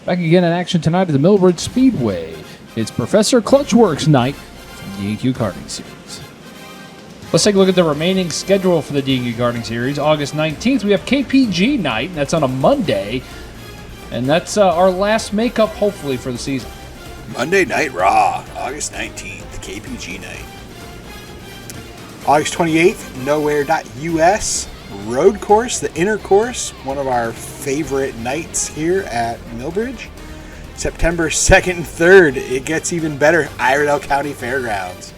Back again in action tonight at the Millbridge Speedway. It's Professor Clutchworks night from the D&Q Karting Series. Let's take a look at the remaining schedule for the D&Q Karting Series. August 19th, we have KPG night. And that's on a Monday. And that's our last makeup, hopefully, for the season. Monday Night Raw, August 19th, KPG night. August 28th, Nowhere.us. Road course, the inner course, one of our favorite nights here at Millbridge. September 2nd and 3rd, it gets even better, Iredell County Fairgrounds.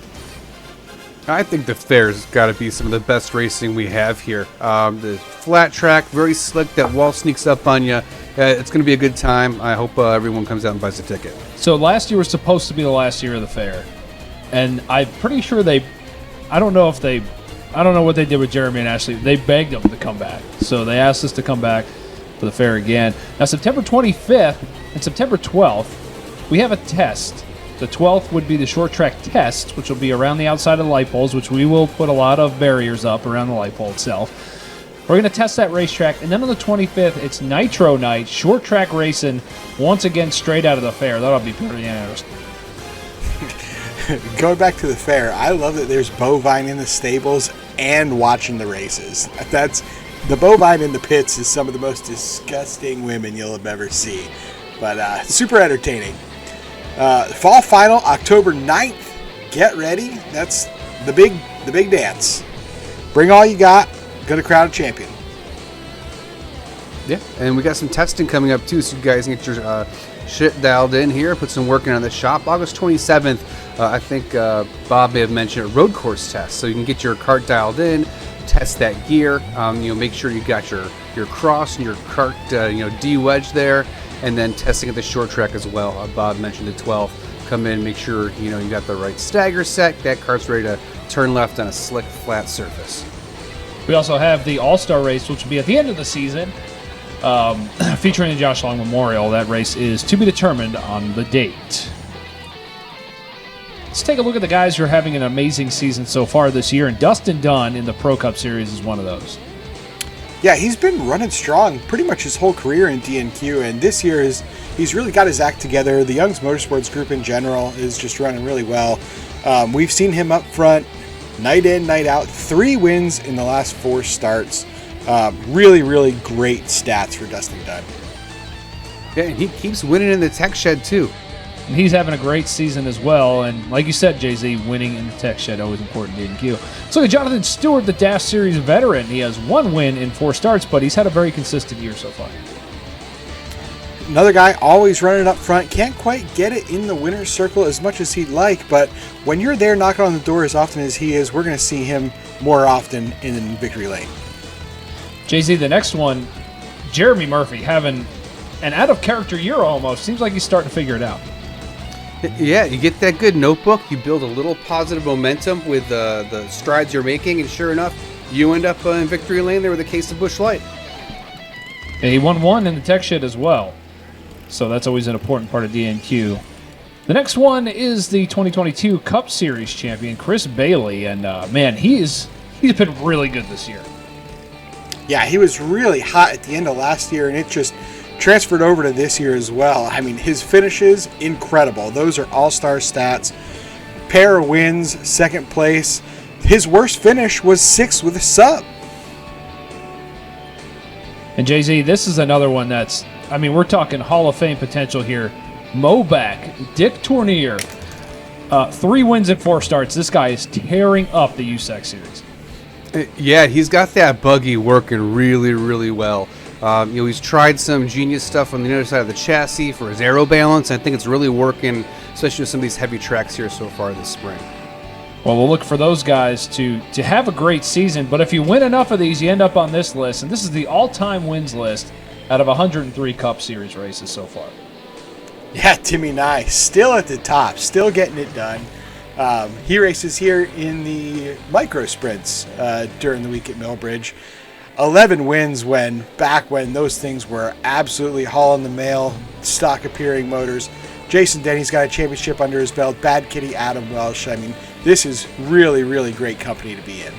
I think the fair's got to be some of the best racing we have here. The flat track, very slick, that wall sneaks up on you. It's going to be a good time. I hope everyone comes out and buys a ticket. So last year was supposed to be the last year of the fair. And I'm pretty sure I don't know what they did with Jeremy and Ashley. They begged them to come back. So they asked us to come back for the fair again. Now, September 25th and September 12th, we have a test. The 12th would be the short track test, which will be around the outside of the light poles, which we will put a lot of barriers up around the light pole itself. We're going to test that racetrack. And then on the 25th, it's Nitro Night, short track racing, once again straight out of the fair. That'll be pretty interesting. Going back to the fair, I love that there's bovine in the stables and watching the races. The bovine in the pits is some of the most disgusting women you'll ever see, but super entertaining. Fall final, October 9th. Get ready. That's the big dance. Bring all you got. Gonna crown a champion. Yeah, and we got some testing coming up too, so you guys can get your shit dialed in here, put some work in on the shop. August 27th, I think Bob may have mentioned a road course test, so you can get your cart dialed in, test that gear. Make sure you got your cross and your cart, de-wedge there, and then testing at the short track as well. Bob mentioned the 12th. Come in, make sure you got the right stagger set. That cart's ready to turn left on a slick, flat surface. We also have the All-Star race, which will be at the end of the season, featuring the Josh Long Memorial. That race is to be determined on the date. Let's take a look at the guys who are having an amazing season so far this year, and Dustin Dunn in the Pro Cup Series is one of those. Yeah, he's been running strong pretty much his whole career in D&Q, and this year he's really got his act together. The Young's Motorsports group in general is just running really well. We've seen him up front, night in, night out, 3 wins in the last 4 starts. Really, really great stats for Dustin Dunn. Yeah, and he keeps winning in the tech shed too. And he's having a great season as well. And like you said, Jay-Z, winning in the tech shed, always important in D&Q. Let's look at Jonathan Stewart, the Dash Series veteran. He has 1 win in 4 starts, but he's had a very consistent year so far. Another guy always running up front. Can't quite get it in the winner's circle as much as he'd like, but when you're there knocking on the door as often as he is, we're going to see him more often in victory lane. Jay-Z, the next one, Jeremy Murphy, having an out-of-character year almost. Seems like he's starting to figure it out. Yeah, you get that good notebook, you build a little positive momentum with the strides you're making, and sure enough, you end up in victory lane there with a case of Busch Light. And he won 1 in the tech shed as well. So that's always an important part of D&Q. The next one is the 2022 Cup Series champion, Chris Bailey. And, man, he's been really good this year. Yeah, he was really hot at the end of last year, and it just transferred over to this year as well. I mean, his finishes, incredible. Those are all-star stats. Pair of wins, 2nd place. His worst finish was 6th with a sub. And Jay-Z, this is another one that's, we're talking Hall of Fame potential here. Moback, Dick Tournier, 3 wins in 4 starts. This guy is tearing up the USAC Series. Yeah, he's got that buggy working really, really well. He's tried some genius stuff on the other side of the chassis for his aero balance. I think it's really working, especially with some of these heavy tracks here so far this spring. Well, we'll look for those guys to have a great season, but if you win enough of these, you end up on this list, and this is the all-time wins list out of 103 Cup Series races so far. Yeah, Timmy Nye, still at the top, still getting it done. He races here in the micro sprints during the week at Millbridge. 11 wins back when those things were absolutely hauling the mail, stock appearing motors. Jason Denny's got a championship under his belt. Bad Kitty Adam Welsh. This is really, really great company to be in.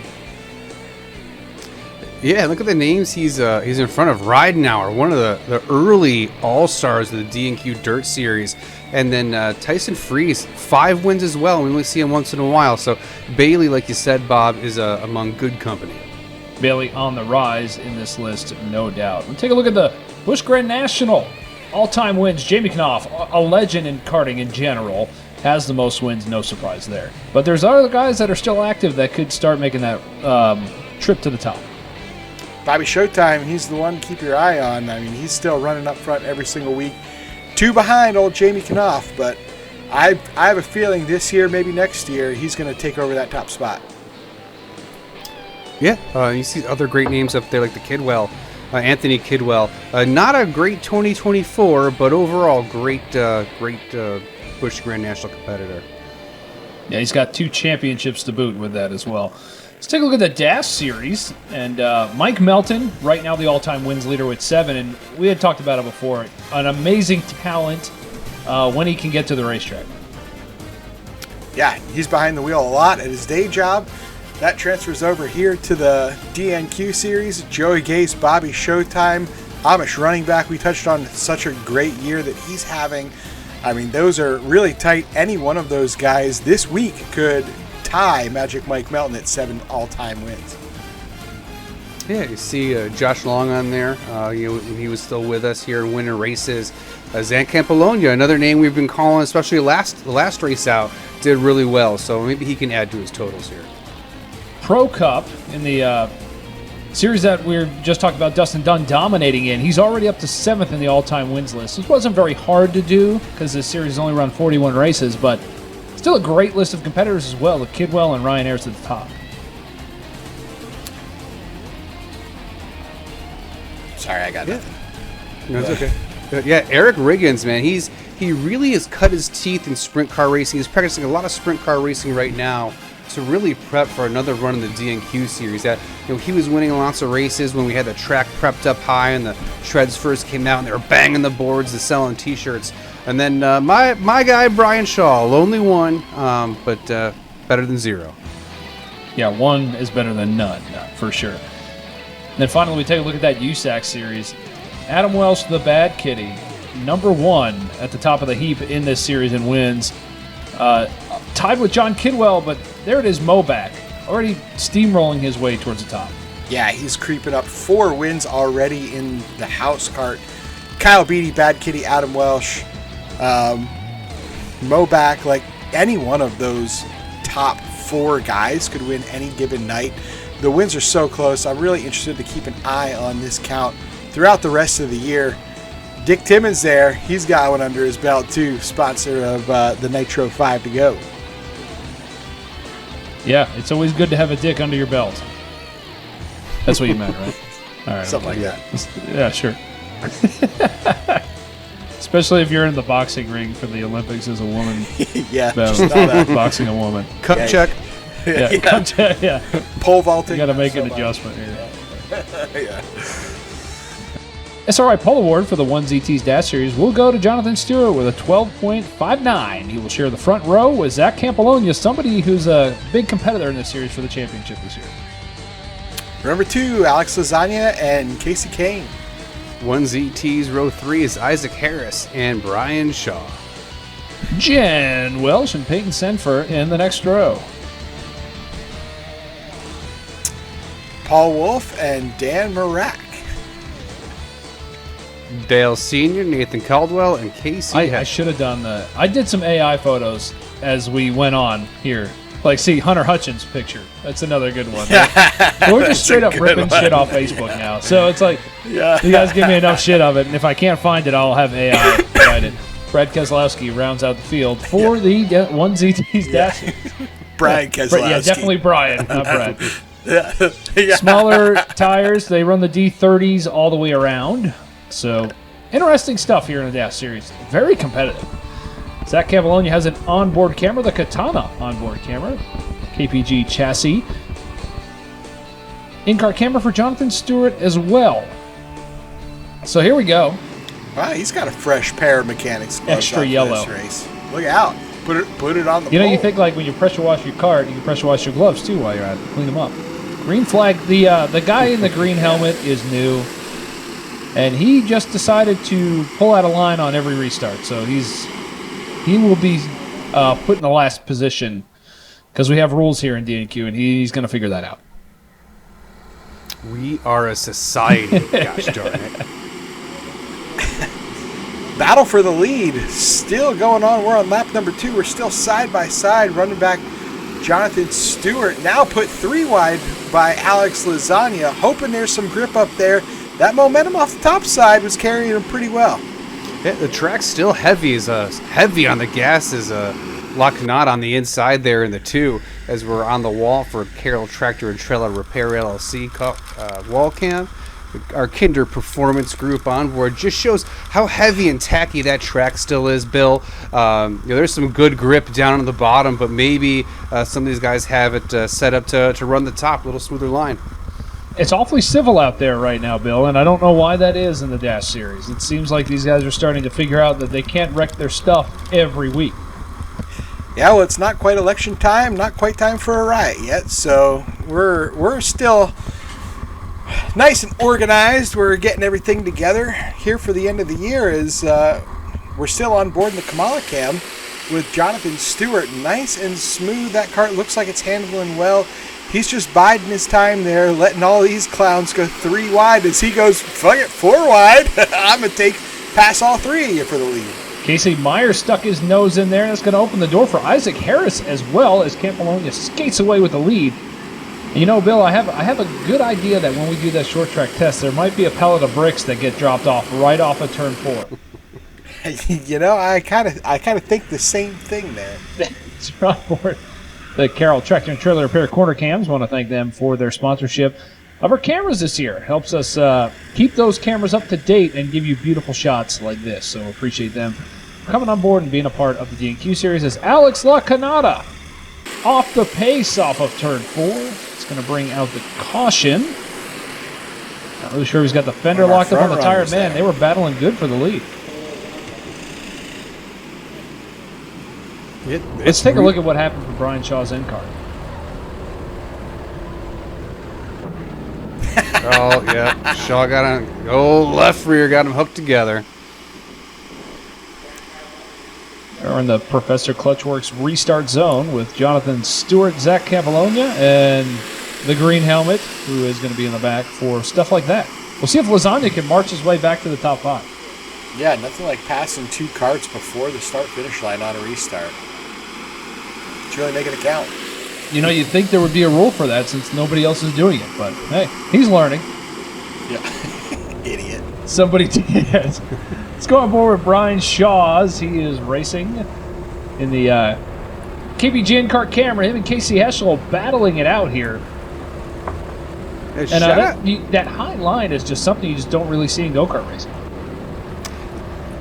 Yeah, look at the names he's in front of. Ridenauer, one of the early all-stars of the D&Q Dirt Series. And then Tyson Freeze, 5 wins as well. We only see him once in a while. So Bailey, like you said, Bob, is among good company. Bailey on the rise in this list, no doubt. Let's take a look at the Busch Grand National. All-time wins. Jamie Knopf, a legend in karting in general, has the most wins, no surprise there. But there's other guys that are still active that could start making that trip to the top. Bobby Showtime, he's the one to keep your eye on. I mean, he's still running up front every single week. 2 behind old Jamie Knopf, but I have a feeling this year, maybe next year, he's going to take over that top spot. Yeah, you see other great names up there like the Kidwell, Anthony Kidwell. Not a great 2024, but overall great Busch Grand National competitor. Yeah, he's got 2 championships to boot with that as well. Let's take a look at the Dash Series. And Mike Melton, right now the all-time wins leader with 7. And we had talked about it before. An amazing talent when he can get to the racetrack. Yeah, he's behind the wheel a lot at his day job. That transfers over here to the DNQ Series. Joey Gase, Bobby Showtime, Amish running back. We touched on such a great year that he's having. I mean, those are really tight. Any one of those guys this week could tie Magic Mike Melton at 7 all-time wins. Yeah, you see Josh Long on there. He was still with us here in winter races. Zan Campolonia, another name we've been calling, especially the last race out, did really well. So maybe he can add to his totals here. Pro Cup in the series that we were just talking about, Dustin Dunn dominating in. He's already up to 7th in the all-time wins list. This wasn't very hard to do because this series only run 41 races, but still a great list of competitors as well, with Kidwell and Ryan Ayers at the top. Sorry, I got nothing. No, it's okay. Yeah, Eric Riggins, man, he really has cut his teeth in sprint car racing. He's practicing a lot of sprint car racing right now to really prep for another run in the DNQ series. He was winning lots of races when we had the track prepped up high and the shreds first came out and they were banging the boards and selling T-shirts. And then my guy Brian Shaw, lonely 1, but better than 0. Yeah, 1 is better than none, for sure. And then finally, we take a look at that USAC series. Adam Welsh, the Bad Kitty, number 1 at the top of the heap in this series in wins. Tied with John Kidwell, but there it is, Moback, already steamrolling his way towards the top. Yeah, he's creeping up. 4 wins already in the house cart. Kyle Beatty, Bad Kitty, Adam Welsh, Moback, like any one of those top 4 guys could win any given night. The wins are so close. I'm really interested to keep an eye on this count throughout the rest of the year. Dick Timmons there. He's got one under his belt too, sponsor of the Nitro 5 to go. Yeah, it's always good to have a dick under your belt. That's what you meant, right? All right. Something like that. Yeah, sure. Especially if you're in the boxing ring for the Olympics as a woman. Yeah, just know that. Boxing a woman. Cup check. Yeah, cup check, yeah. Pole vaulting. You got to make an adjustment here. Yeah. SRI Pole Award for the 1ZT's Dash Series will go to Jonathan Stewart with a 12.59. He will share the front row with Zach Campolonia, somebody who's a big competitor in this series for the championship this year. Number 2, Alex Lasagna and Casey Kane. 1ZT's row 3 is Isaac Harris and Brian Shaw. Jen Welsh and Peyton Senfer in the next row. Paul Wolf and Dan Marak. Dale Sr., Nathan Caldwell, and Casey I should have done the... I did some AI photos as we went on here. Like, see, Hunter Hutchins' picture. That's another good one. We're just straight up ripping shit off Facebook now. So it's like, you guys give me enough shit of it, and if I can't find it, I'll have AI write it. Brad Keselowski rounds out the field for the 1ZT's Dash. Brian Keselowski. Yeah, definitely Brian, not Brad. Yeah. Smaller tires, they run the D30s all the way around. So, interesting stuff here in the Dash Series. Very competitive. Zach Campolonia has an onboard camera, the Katana onboard camera, KPG chassis. In-car camera for Jonathan Stewart as well. So here we go. Wow, he's got a fresh pair of mechanics gloves Extra on for yellow. this race. Look out. Put it on the You know, you pole. think like when you pressure wash your cart, you can pressure wash your gloves too while you're at it. Clean them up. Green flag. The guy in the green helmet is new, and he just decided to pull out a line on every restart. So he will be put in the last position because we have rules here in DNQ, and he's going to figure that out. We are a society. Gosh darn it. Battle for the lead still going on. We're on lap number 2. We're still side by side. Running back Jonathan Stewart now put 3 wide by Alex Lasagna, hoping there's some grip up there. That momentum off the top side was carrying him pretty well. Yeah, the track's still heavy. Heavy on the gas is La Canada on the inside there in the 2 as we're on the wall for Carroll Tractor and Trailer Repair LLC wall cam. Our Kinder Performance Group on board just shows how heavy and tacky that track still is, Bill. There's some good grip down on the bottom, but maybe some of these guys have it set up to run the top, a little smoother line. It's awfully civil out there right now, Bill, and I don't know why that is in the Dash Series. It seems like these guys are starting to figure out that they can't wreck their stuff every week. Yeah, well, it's not quite election time, not quite time for a riot yet, so we're still nice and organized. We're getting everything together here for the end of the year. We're still on board in the Kamala Cam with Jonathan Stewart. Nice and smooth. That cart looks like it's handling well. He's just biding his time there, letting all these clowns go 3 wide as he goes, fuck it, 4 wide. I'm going to pass all 3 of you for the lead. Casey Meyer stuck his nose in there, and that's going to open the door for Isaac Harris as well as Campolonia skates away with the lead. And you know, Bill, I have a good idea that when we do that short track test, there might be a pellet of bricks that get dropped off right off of turn 4. You know, I kind of think the same thing there. It's right for the Carroll Tractor and Trailer Repair Corner Cams. Want to thank them for their sponsorship of our cameras this year. Helps us keep those cameras up to date and give you beautiful shots like this. So appreciate them coming on board and being a part of the DNQ series. As Alex La Canada off the pace off of turn 4. It's going to bring out the caution. Not really sure he's got the fender locked up on the tired man. They were battling good for the lead. Let's take a look at what happened for Brian Shaw's end card. Oh, yeah. Shaw got him. Oh, left rear got him hooked together. We're in the Professor Clutchworks restart zone with Jonathan Stewart, Zach Campolonia, and the green helmet, who is going to be in the back for stuff like that. We'll see if Lasagna can march his way back to the top 5. Yeah, nothing like passing 2 carts before the start-finish line on a restart. It's really making it count. You know, you'd think there would be a rule for that since nobody else is doing it, but hey, he's learning. Yeah, idiot. Somebody did. Let's go on board with Brian Shaws. He is racing in the KBG in-kart camera. Him and Casey Heschel battling it out here. Hey, And that high line is just something you just don't really see in go-kart racing.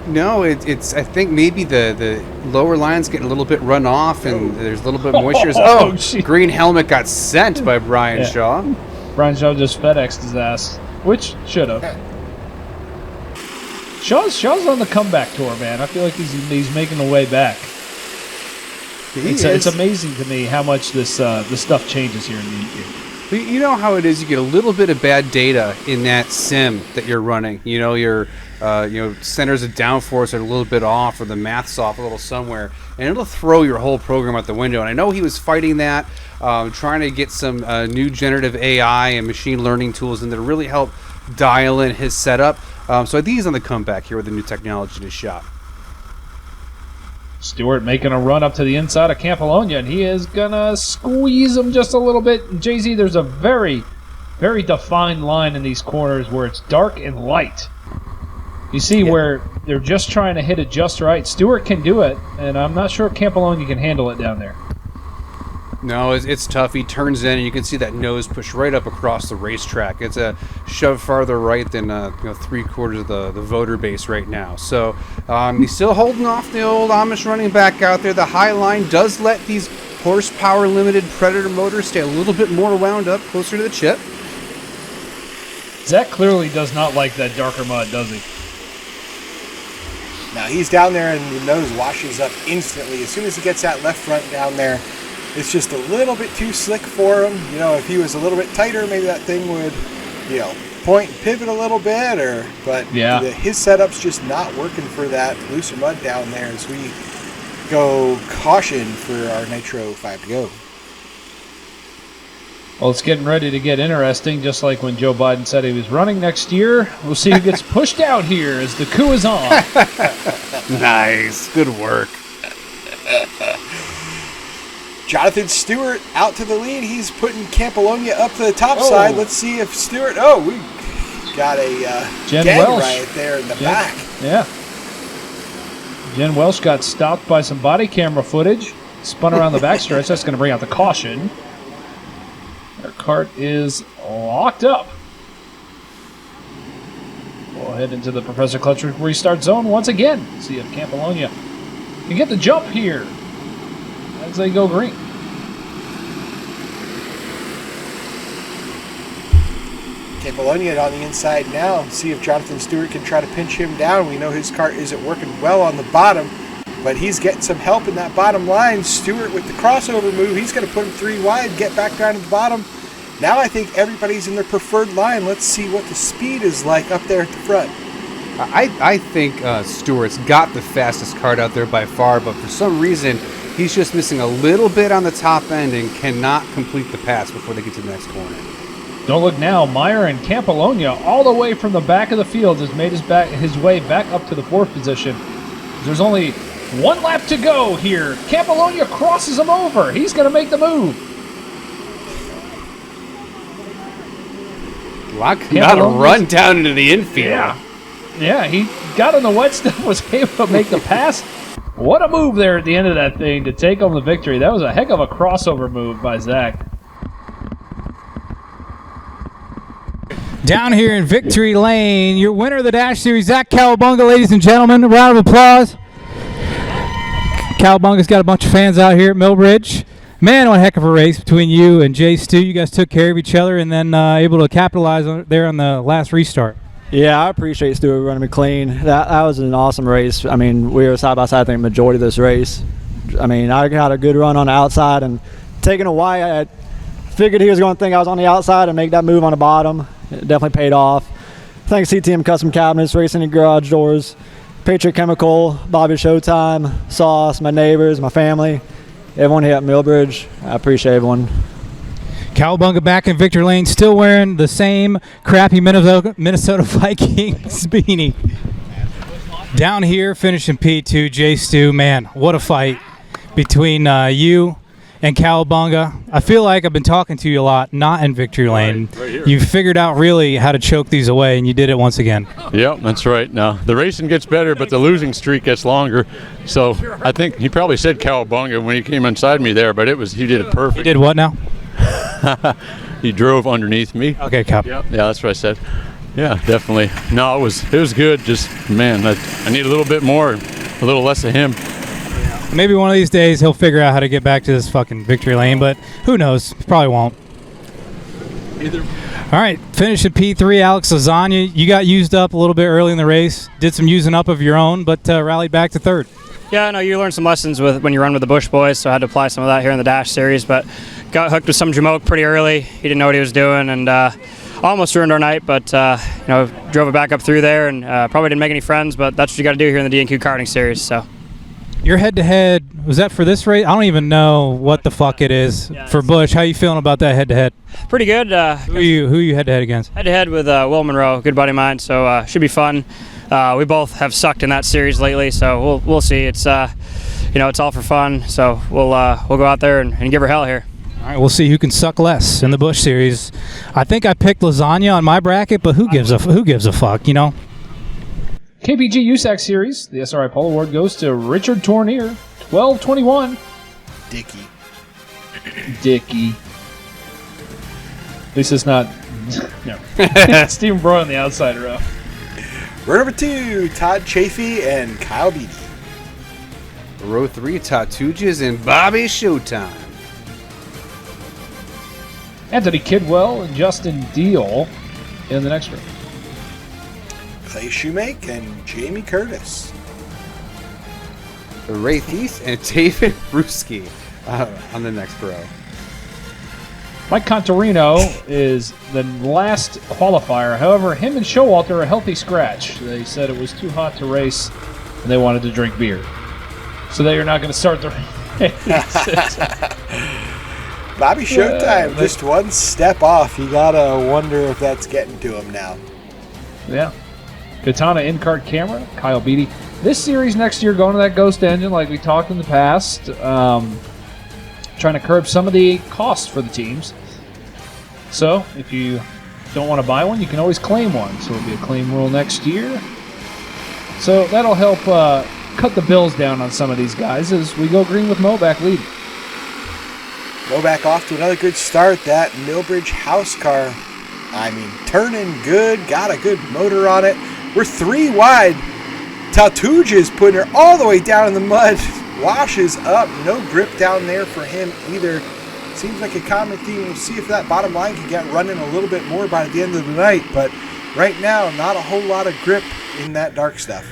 No, it's. I think maybe the lower line's getting a little bit run off, and there's a little bit moisture. Oh, green helmet got sent by Brian Shaw. Brian Shaw just FedExed his ass, which should have. Shaw's on the comeback tour, man. I feel like he's making the way back. It's amazing to me how much this stuff changes here in the UK. You know how it is. You get a little bit of bad data in that sim that you're running. You know your centers of downforce are a little bit off, or the math's off a little somewhere, and it'll throw your whole program out the window. And I know he was fighting that, trying to get some new generative AI and machine learning tools in there to really help dial in his setup. So I think he's on the comeback here with the new technology in his shop. Stewart making a run up to the inside of Campolonia, and he is going to squeeze him just a little bit. Jay-Z, there's a very, very defined line in these corners where it's dark and light. You see where they're just trying to hit it just right. Stewart can do it, and I'm not sure Campolonia can handle it down there. No, it's tough. He turns in, and you can see that nose push right up across the racetrack. It's a shove farther right than 3/4 of the voter base right now. So he's still holding off the old Amish running back out there. The high line does let these horsepower limited Predator motors stay a little bit more wound up closer to the chip. Zach clearly does not like that darker mud, does he? Now he's down there, and the nose washes up instantly as soon as he gets that left front down there. It's just a little bit too slick for him. You know, if he was a little bit tighter, maybe that thing would, you know, point and pivot a little bit. But his setup's just not working for that looser mud down there as we go caution for our Nitro 5 to go. Well, it's getting ready to get interesting, just like when Joe Biden said he was running next year. We'll see who gets pushed out here as the coup is on. Nice. Good work. Jonathan Stewart out to the lead. He's putting Campolonia up to the top side. Let's see if Stewart... Oh, we got a Jen dead Welsh right there in the back. Yeah. Jen Welsh got stopped by some body camera footage. Spun around the backstretch. That's going to bring out the caution. Our cart is locked up. We'll head into the Professor Clutch restart zone once again. See if Campolonia can get the jump here as they go green. Campolonia on the inside now. See if Jonathan Stewart can try to pinch him down. We know his cart isn't working well on the bottom, but he's getting some help in that bottom line. Stewart with the crossover move. He's going to put him 3 wide, get back down to the bottom. Now I think everybody's in their preferred line. Let's see what the speed is like up there at the front. I think Stewart's got the fastest cart out there by far, but for some reason, he's just missing a little bit on the top end and cannot complete the pass before they get to the next corner. Don't look now. Meyer and Campolonia all the way from the back of the field has made his way back up to the 4th position. There's only 1 lap to go here. Campolonia crosses him over. He's going to make the move. Not a run down into the infield. Yeah, he got on the wet stuff, was able to make the pass. What a move there at the end of that thing to take home the victory. That was a heck of a crossover move by Zach. Down here in Victory Lane, your winner of the Dash Series, Zach Cowabunga, ladies and gentlemen. A round of applause. Cowabunga's got a bunch of fans out here at Millbridge. Man, what a heck of a race between you and Jay Stu. You guys took care of each other and then able to capitalize on there on the last restart. Yeah, I appreciate Stuart running me clean. That was an awesome race. I mean, we were side by side, I think, the majority of this race. I mean, I got a good run on the outside and taking a white, I figured he was going to think I was on the outside and make that move on the bottom. It definitely paid off. Thanks CTM Custom Cabinets, Racing and Garage Doors, Patriot Chemical, Bobby Showtime, Sauce, my neighbors, my family, everyone here at Millbridge. I appreciate everyone. Cowabunga back in Victory Lane, still wearing the same crappy Minnesota Vikings beanie. Down here, finishing P2, Jay Stu. Man, what a fight between you and Cowabunga. I feel like I've been talking to you a lot, not in Victory Lane. Right here. You figured out really how to choke these away, and you did it once again. Yep, that's right. Now, the racing gets better, but the losing streak gets longer. So I think he probably said Cowabunga when he came inside me there, but he did it perfect. You did what now? He drove underneath me. Okay, Cow. Yep. Yeah, that's what I said. Yeah, definitely. No, it was good. Just, man, I need a little bit more, a little less of him. Maybe one of these days he'll figure out how to get back to this fucking Victory Lane, but who knows? Probably won't. Either. All right, finish at P3, Alex Lasagna. You got used up a little bit early in the race. Did some using up of your own, but rallied back to 3rd. Yeah, no, you learned some lessons when you run with the Bush Boys, so I had to apply some of that here in the Dash Series, but got hooked with some Jamoke pretty early. He didn't know what he was doing, and almost ruined our night, but drove it back up through there, and probably didn't make any friends, but that's what you got to do here in the D&Q karting series. So your head-to-head, was that for this race? I don't even know what the fuck it is for Bush. How you feeling about that head-to-head? Pretty good. Who you head-to-head against? Head-to-head with Will Monroe, good buddy of mine, so should be fun. We both have sucked in that series lately, so we'll see. It's it's all for fun, so we'll go out there and give her hell here. All right, we'll see who can suck less in the Bush series. I think I picked Lasagna on my bracket, but who gives a fuck, you know? KPG USAC Series, the SRI Pole Award goes to Richard Tournier, 12-21. Dicky. At least it's not Stephen Broy on the outside row. Row number 2, Todd Chafee and Kyle Beatty. Row 3, Tatujas and Bobby Showtime. Anthony Kidwell and Justin Deal in the next row. Clay Shoemake and Jamie Curtis. Ray Thies and David Bruschi. on the next row. Mike Contarino is the last qualifier. However, him and Showalter are a healthy scratch. They said it was too hot to race, and they wanted to drink beer. So they are not going to start the race. Bobby Showtime, just one step off. You got to wonder if that's getting to him now. Yeah. Katana in-cart camera, Kyle Beatty. This series next year going to that Ghost engine like we talked in the past. Trying to curb some of the costs for the teams. So if you don't want to buy one, you can always claim one. So it'll be a claim rule next year. So that'll help cut the bills down on some of these guys as we go green with Moback leading. Moback off to another good start. That Millbridge house car, turning good, got a good motor on it. We're 3 wide. Taltuja is putting her all the way down in the mud. Washes up. No grip down there for him either. Seems like a common theme. We'll see if that bottom line can get running a little bit more by the end of the night. But right now, not a whole lot of grip in that dark stuff.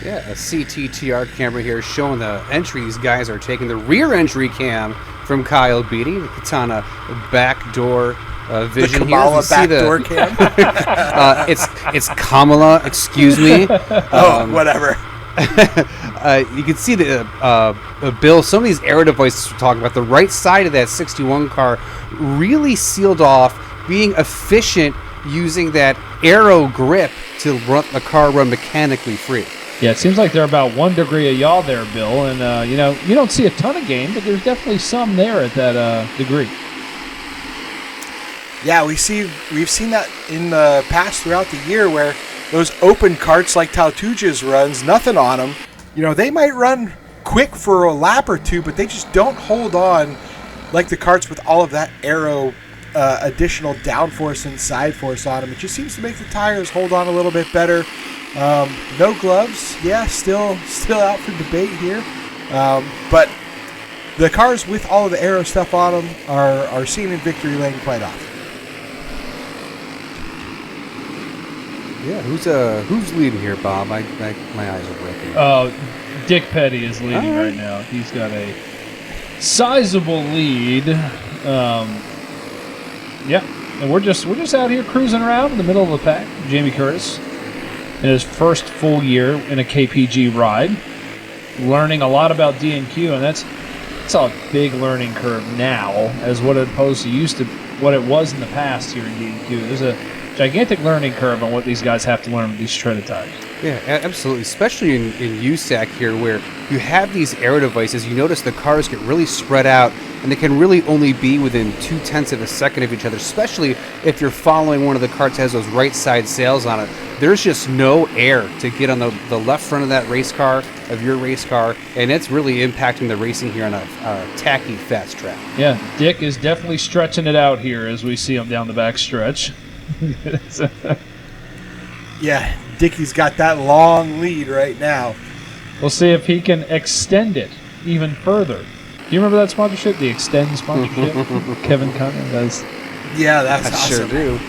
Yeah, a CTTR camera here showing the entry these guys are taking. The rear entry cam from Kyle Beatty. The Katana backdoor vision the Kamala here. Backdoor cam. It's Kamala, excuse me. Whatever. You can see the Bill, some of these aero devices we're talking about, the right side of that 61 car really sealed off, being efficient using that aero grip to run the car run mechanically free. Yeah, it seems like they're about 1 degree of yaw there, Bill. And, you don't see a ton of gain, but there's definitely some there at that degree. Yeah, we've seen that in the past throughout the year where those open carts like Taltuja's runs, nothing on them. They might run quick for a lap or two, but they just don't hold on like the carts with all of that aero additional downforce and side force on them. It just seems to make the tires hold on a little bit better. No gloves, yeah, still out for debate here. But the cars with all of the aero stuff on them are seen in victory lane quite often. Yeah, who's leading here, Bob? My eyes are broken. Dick Petty is leading right now. He's got a sizable lead. And we're just out here cruising around in the middle of the pack. Jamie Curtis in his first full year in a KPG ride, learning a lot about D&Q, and that's a big learning curve now as what opposed to what it was in the past here in D&Q. There's a gigantic learning curve on what these guys have to learn with these shredded tires. Yeah, absolutely. Especially in USAC here, where you have these aero devices, you notice the cars get really spread out, and they can really only be within 0.2 of a second of each other, especially if you're following one of the carts that has those right side sails on it. There's just no air to get on the left front of that race car, of your race car, and it's really impacting the racing here on a tacky, fast track. Yeah, Dick is definitely stretching it out here as we see him down the back stretch. Yeah, Dickie's got that long lead right now. We'll see if he can extend it even further. Do you remember that sponsorship, the Extend sponsorship? Kevin Cunningham does. Yeah, that's I awesome. sure do.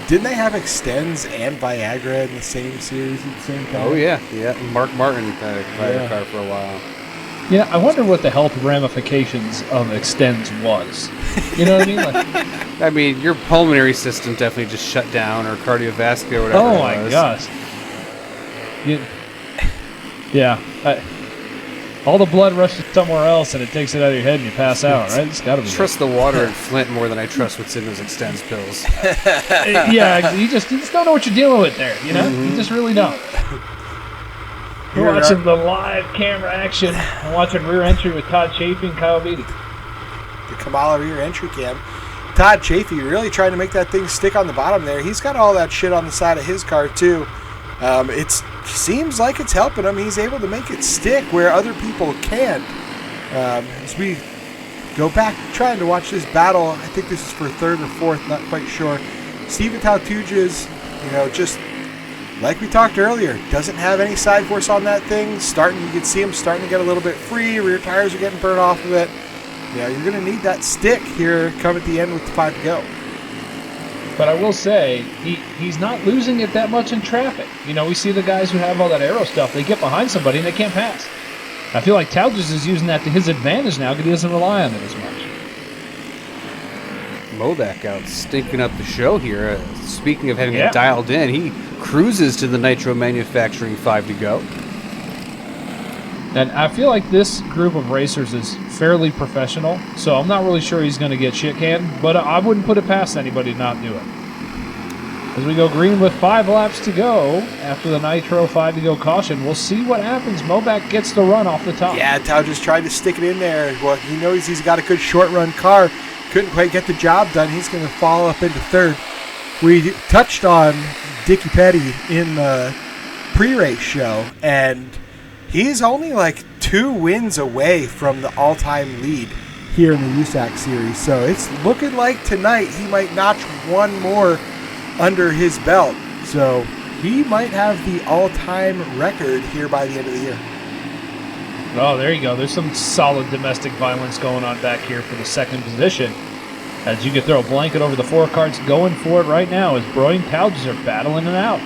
Didn't they have Extends and Viagra in the same series at the same time? Oh, yeah. Mark Martin had a car for a while. Yeah, I wonder what the health ramifications of Extends was. You know what I mean? Your pulmonary system definitely just shut down, or cardiovascular, or whatever. Oh my gosh. All the blood rushes somewhere else, and it takes it out of your head, and you pass out. Right? It's got to be. Trust the water in Flint more than I trust what's in those Extends pills. Yeah, you just don't know what you're dealing with there. You know, you just really don't. We're watching the live camera action. I'm watching rear entry with Todd Chafee and Kyle Beatty. The Kamala rear entry cam. Todd Chafee really trying to make that thing stick on the bottom there. He's got all that shit on the side of his car too. It seems like it's helping him. He's able to make it stick where other people can't. As we go back trying to watch this battle, I think this is for third or fourth, not quite sure. Steven Taltuja's, just like we talked earlier, doesn't have any side force on that thing. You can see him starting to get a little bit free. Rear tires are getting burned off of it. You're going to need that stick here come at the end with 5 to go. But I will say, he's not losing it that much in traffic. We see the guys who have all that aero stuff, they get behind somebody and they can't pass. I feel like Talges is using that to his advantage now because he doesn't rely on it as much. Moback out stinking up the show here. Speaking of having it dialed in, he cruises to the Nitro Manufacturing 5 to go. And I feel like this group of racers is fairly professional, so I'm not really sure he's going to get shit canned, but I wouldn't put it past anybody to not do it. As we go green with 5 laps to go after the Nitro 5 to go caution, we'll see what happens. Moback gets the run off the top. Yeah, Tao just tried to stick it in there. Well, he knows he's got a good short run car. Couldn't quite get the job done. He's going to fall up into third. We touched on Dickie Petty in the pre-race show, and he's only like 2 wins away from the all-time lead here in the USAC series. So it's looking like tonight he might notch one more under his belt. So he might have the all-time record here by the end of the year. Oh, there you go. There's some solid domestic violence going on back here for the second position. As you can throw a blanket over the 4 carts going for it right now as Broy and Talges are battling it out.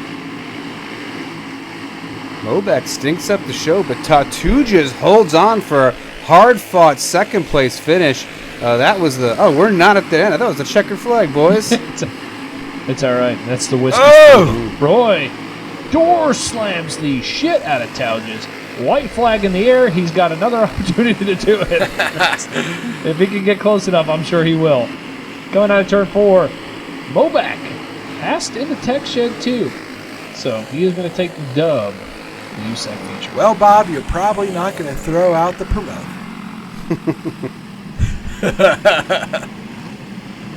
Moback stinks up the show, but Tatujas holds on for a hard-fought second-place finish. That was the... Oh, we're not at the end. That was the checkered flag, boys. It's all right. That's the whiskey. Oh! Broy door slams the shit out of Talges. White flag in the air. He's got another opportunity to do it. If he can get close enough, I'm sure he will. Going out of turn 4, Moback passed in the tech shed too. So he is going to take the dub. The USAC feature. Well, Bob, you're probably not going to throw out the promote.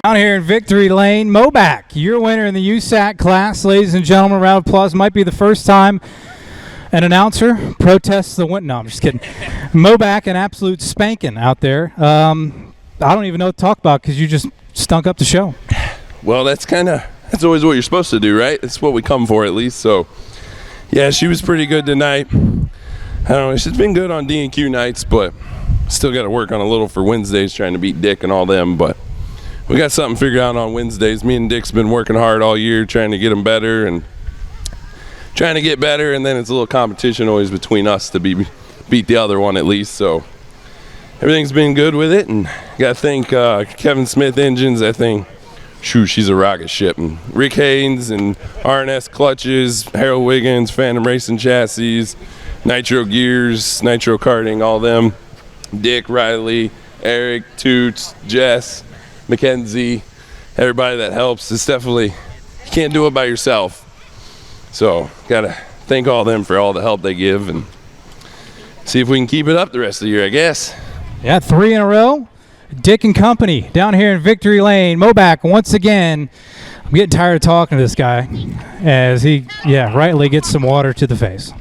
Down here in victory lane, Moback, your winner in the USAC class. Ladies and gentlemen, round of applause. Might be the first time an announcer protests the win. No, I'm just kidding. Moback, an absolute spanking out there. I don't even know what to talk about because you just stunk up the show. Well, that's always what you're supposed to do, right? It's what we come for at least, so... Yeah, she was pretty good tonight. I don't know, she's been good on D&Q nights, but still got to work on a little for Wednesdays, trying to beat Dick and all them. But we got something figured out on Wednesdays. Me and Dick's been working hard all year, trying to get them better and trying to get better. And then it's a little competition always between us to beat the other one at least. So everything's been good with it. And got to thank Kevin Smith Engines, I think. Shoot, she's a rocket ship. And Rick Haynes and R&S Clutches, Harold Wiggins, Phantom Racing Chassis, Nitro Gears, Nitro Karting, all them. Dick, Riley, Eric, Toots, Jess, Mackenzie, everybody that helps. It's definitely, you can't do it by yourself. So, got to thank all them for all the help they give and see if we can keep it up the rest of the year, I guess. Yeah, 3 in a row. Dick and Company down here in Victory Lane. Moback once again. I'm getting tired of talking to this guy as he, rightly gets some water to the face.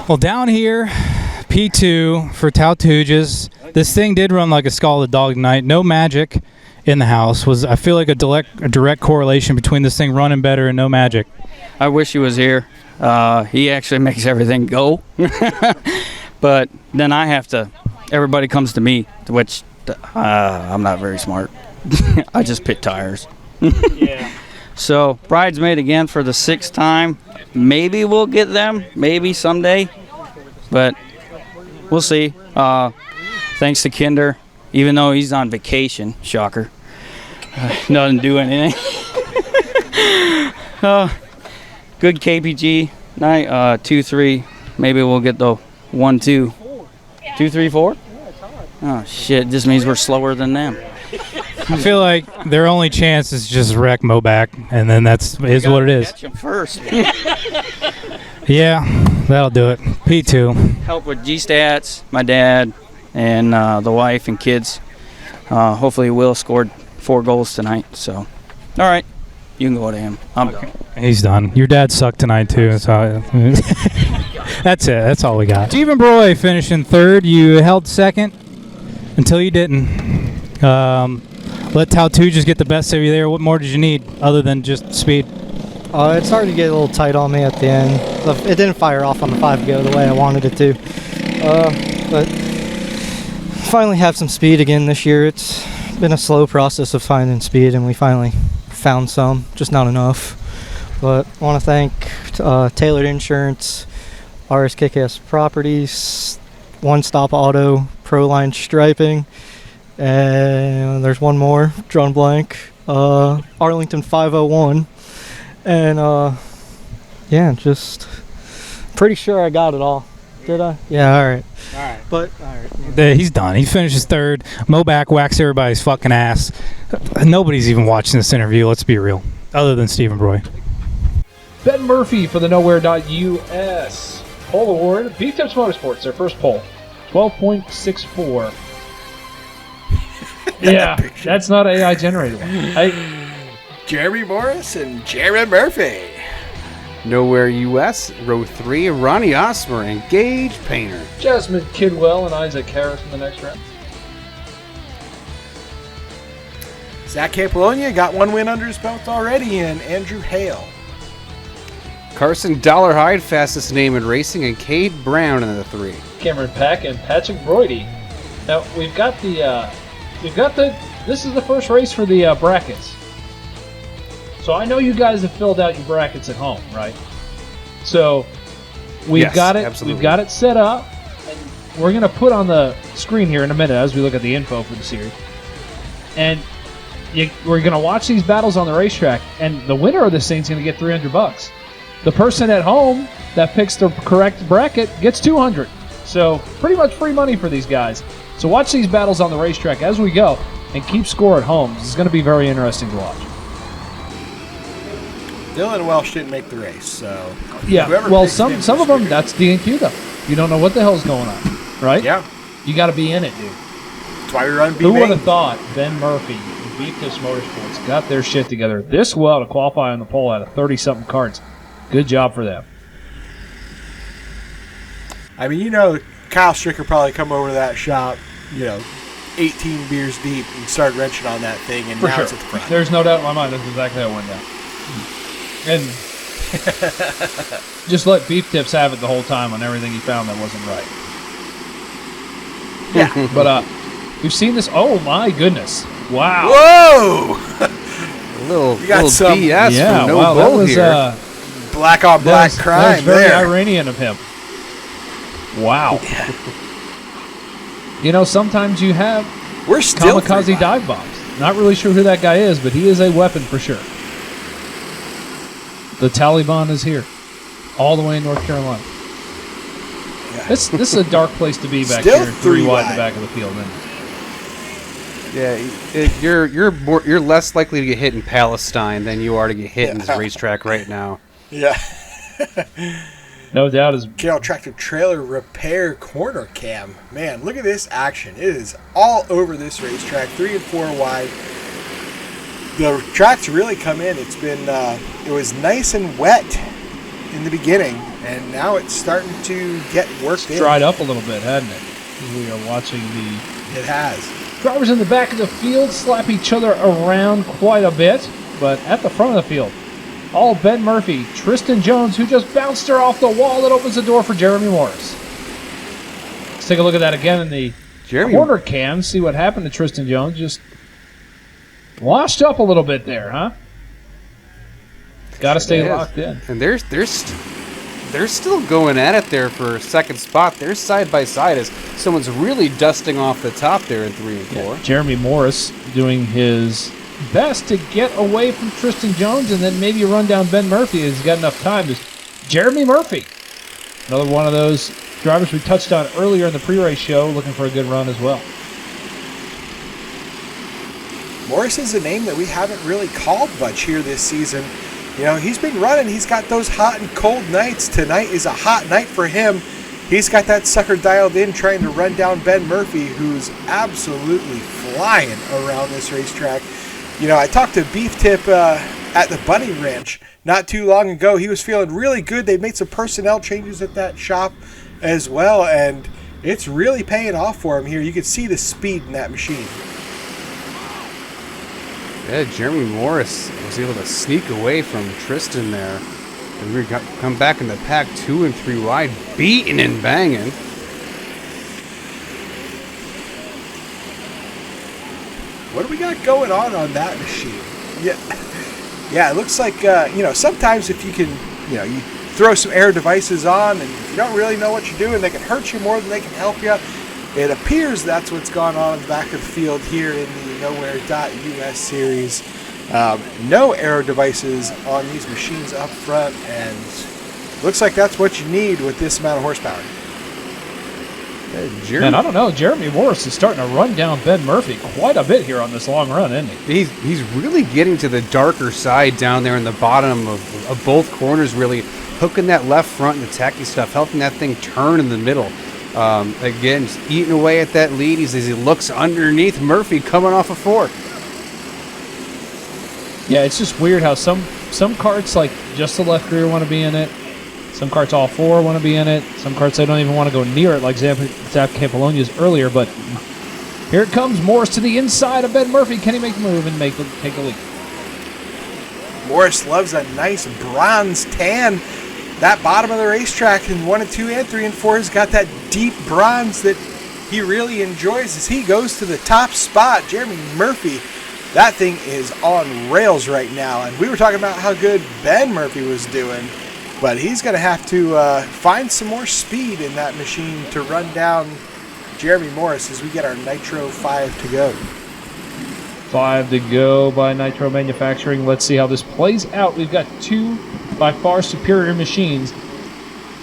Well, down here, P2 for Tautujas. This thing did run like a scalded dog tonight. No magic in the house. I feel like a direct correlation between this thing running better and no magic. I wish he was here. He actually makes everything go. But then everybody comes to me, which I'm not very smart. I just pit tires. Yeah. So, bridesmaid again for the 6th time. Maybe we'll get them, maybe someday. But we'll see. Thanks to Kinder, even though he's on vacation, shocker. Doesn't do anything. Good KPG night, 2-3. Maybe we'll get the 1-2. 2, 3, 4? Oh, shit. Just means we're slower than them. I feel like their only chance is just wreck Moback, and then is what it is. Catch him first. Yeah, that'll do it. P2. Help with G-Stats, my dad, and the wife and kids. Hopefully Will scored 4 goals tonight. So, all right. You can go to him. I'm done. He's done. Your dad sucked tonight, too. So that's it. That's all we got. Stephen Broy finishing 3rd. You held 2nd until you didn't. Let Tautu just get the best of you there. What more did you need other than just speed? It started to get a little tight on me at the end. It didn't fire off on the 5-go the way I wanted it to. But finally have some speed again this year. It's been a slow process of finding speed, and we finally found some, just not enough. But I want to thank Tailored Insurance, RS Kick-Ass Properties, One Stop Auto, Proline Striping, and there's one more, drawn blank, Arlington 501, and yeah, just pretty sure I got it all. Did I? Yeah, all right. All right. But, all right. He's done. He finishes third. Moback whacks everybody's fucking ass. Nobody's even watching this interview, let's be real, other than Stephen Broy. Ben Murphy for the Nowhere.us. Poll award, Beef Tips Motorsports, their first poll. 12.64. Yeah, that's not AI generated one. Jeremy Morris and Jared Murphy. Nowhere US, row 3, Ronnie Osmer and Gage Painter. Jasmine Kidwell and Isaac Harris in the next round. Zach Capolonia got one win under his belt already, and Andrew Hale. Carson Dollarhide, fastest name in racing, and Cade Brown in the 3. Cameron Pack and Patrick Broidy. Now we've got the this is the first race for the brackets. So I know you guys have filled out your brackets at home, right? So we've got it. Absolutely. We've got it set up. And we're gonna put on the screen here in a minute as we look at the info for the series. And we're gonna watch these battles on the racetrack, and the winner of this thing's gonna get $300. The person at home that picks the correct bracket gets $200. So pretty much free money for these guys. So watch these battles on the racetrack as we go, and keep score at home. This is going to be very interesting to watch. Dylan Welsh didn't make the race, so yeah. Well, some of them, that's D&Q though. You don't know what the hell's going on, right? Yeah. You got to be in it, dude. That's why we run B. Who would have thought Ben Murphy and Beef Tips Motorsports got their shit together this well to qualify on the pole out of 30-something carts? Good job for them. I mean, Kyle Stricker probably come over to that shop, 18 beers deep and start wrenching on that thing, and now it's at the front. There's no doubt in my mind that's exactly how it went down. And just let Beef Tips have it the whole time on everything he found that wasn't right. Yeah. But we've seen this. Oh, my goodness. Wow. Whoa! A little some BS yeah, for no wow, bull that was, here. Black on black crime that was very there. Iranian of him. Wow. Sometimes you have We're still kamikaze dive bombs. Not really sure who that guy is, but he is a weapon for sure. The Taliban is here, all the way in North Carolina. Yeah. This is a dark place to be back Still here, three wide in the back of the field. Yeah, you're less likely to get hit in Palestine than you are to get hit in this racetrack right now. Yeah. No doubt. KL Tractor Trailer Repair Corner Cam. Man, look at this action. It is all over this racetrack, 3 and 4 wide. The track's really come in. It's been, it was nice and wet in the beginning, and now it's starting to get worked in. Dried up a little bit, hadn't it? We are watching It has. Drivers in the back of the field slap each other around quite a bit, but at the front of the field, all Ben Murphy, Tristan Jones, who just bounced her off the wall that opens the door for Jeremy Morris. Let's take a look at that again in the corner cam, see what happened to Tristan Jones. Just washed up a little bit there, huh? Got to stay locked in. And they're still going at it there for second spot. They're side by side as someone's really dusting off the top there in 3 and 4. Yeah, Jeremy Morris doing his best to get away from Tristan Jones and then maybe run down Ben Murphy as he's got enough time. Jeremy Murphy, another one of those drivers we touched on earlier in the pre-race show, looking for a good run as well. Morris is a name that we haven't really called much here this season. He's been running. He's got those hot and cold nights. Tonight is a hot night for him. He's got that sucker dialed in trying to run down Ben Murphy, who's absolutely flying around this racetrack. I talked to Beef Tip at the Bunny Ranch not too long ago. He was feeling really good. They made some personnel changes at that shop as well, and it's really paying off for him here. You can see the speed in that machine. Yeah, Jeremy Morris was able to sneak away from Tristan there. And we come back in the pack 2 and 3 wide, beating and banging. What do we got going on that machine? Yeah, it looks like, sometimes if you can, you throw some air devices on, and if you don't really know what you're doing, they can hurt you more than they can help you. It appears that's what's gone on in the back of the field here in the Nowhere.US series. No aero devices on these machines up front, and looks like that's what you need with this amount of horsepower. Man, I don't know. Jeremy Morris is starting to run down Ben Murphy quite a bit here on this long run, isn't he? He's really getting to the darker side down there in the bottom of both corners, really hooking that left front and the tacky stuff, helping that thing turn in the middle. Again, just eating away at that lead as he looks underneath Murphy coming off a 4. Yeah, it's just weird how some carts, like just the left rear, want to be in it. Some carts all 4 want to be in it. Some carts they don't even want to go near it, like Zach Campolonia's earlier. But here it comes. Morris to the inside of Ben Murphy. Can he make the move and take the lead? Morris loves a nice bronze tan. That bottom of the racetrack in 1 and 2 and 3 and 4 has got that deep bronze that he really enjoys as he goes to the top spot. Jeremy Murphy, that thing is on rails right now. And we were talking about how good Ben Murphy was doing, but he's going to have to find some more speed in that machine to run down Jeremy Morris as we get our Nitro 5 to go. 5 to go by Nitro Manufacturing. Let's see how this plays out. We've got 2 by far superior machines.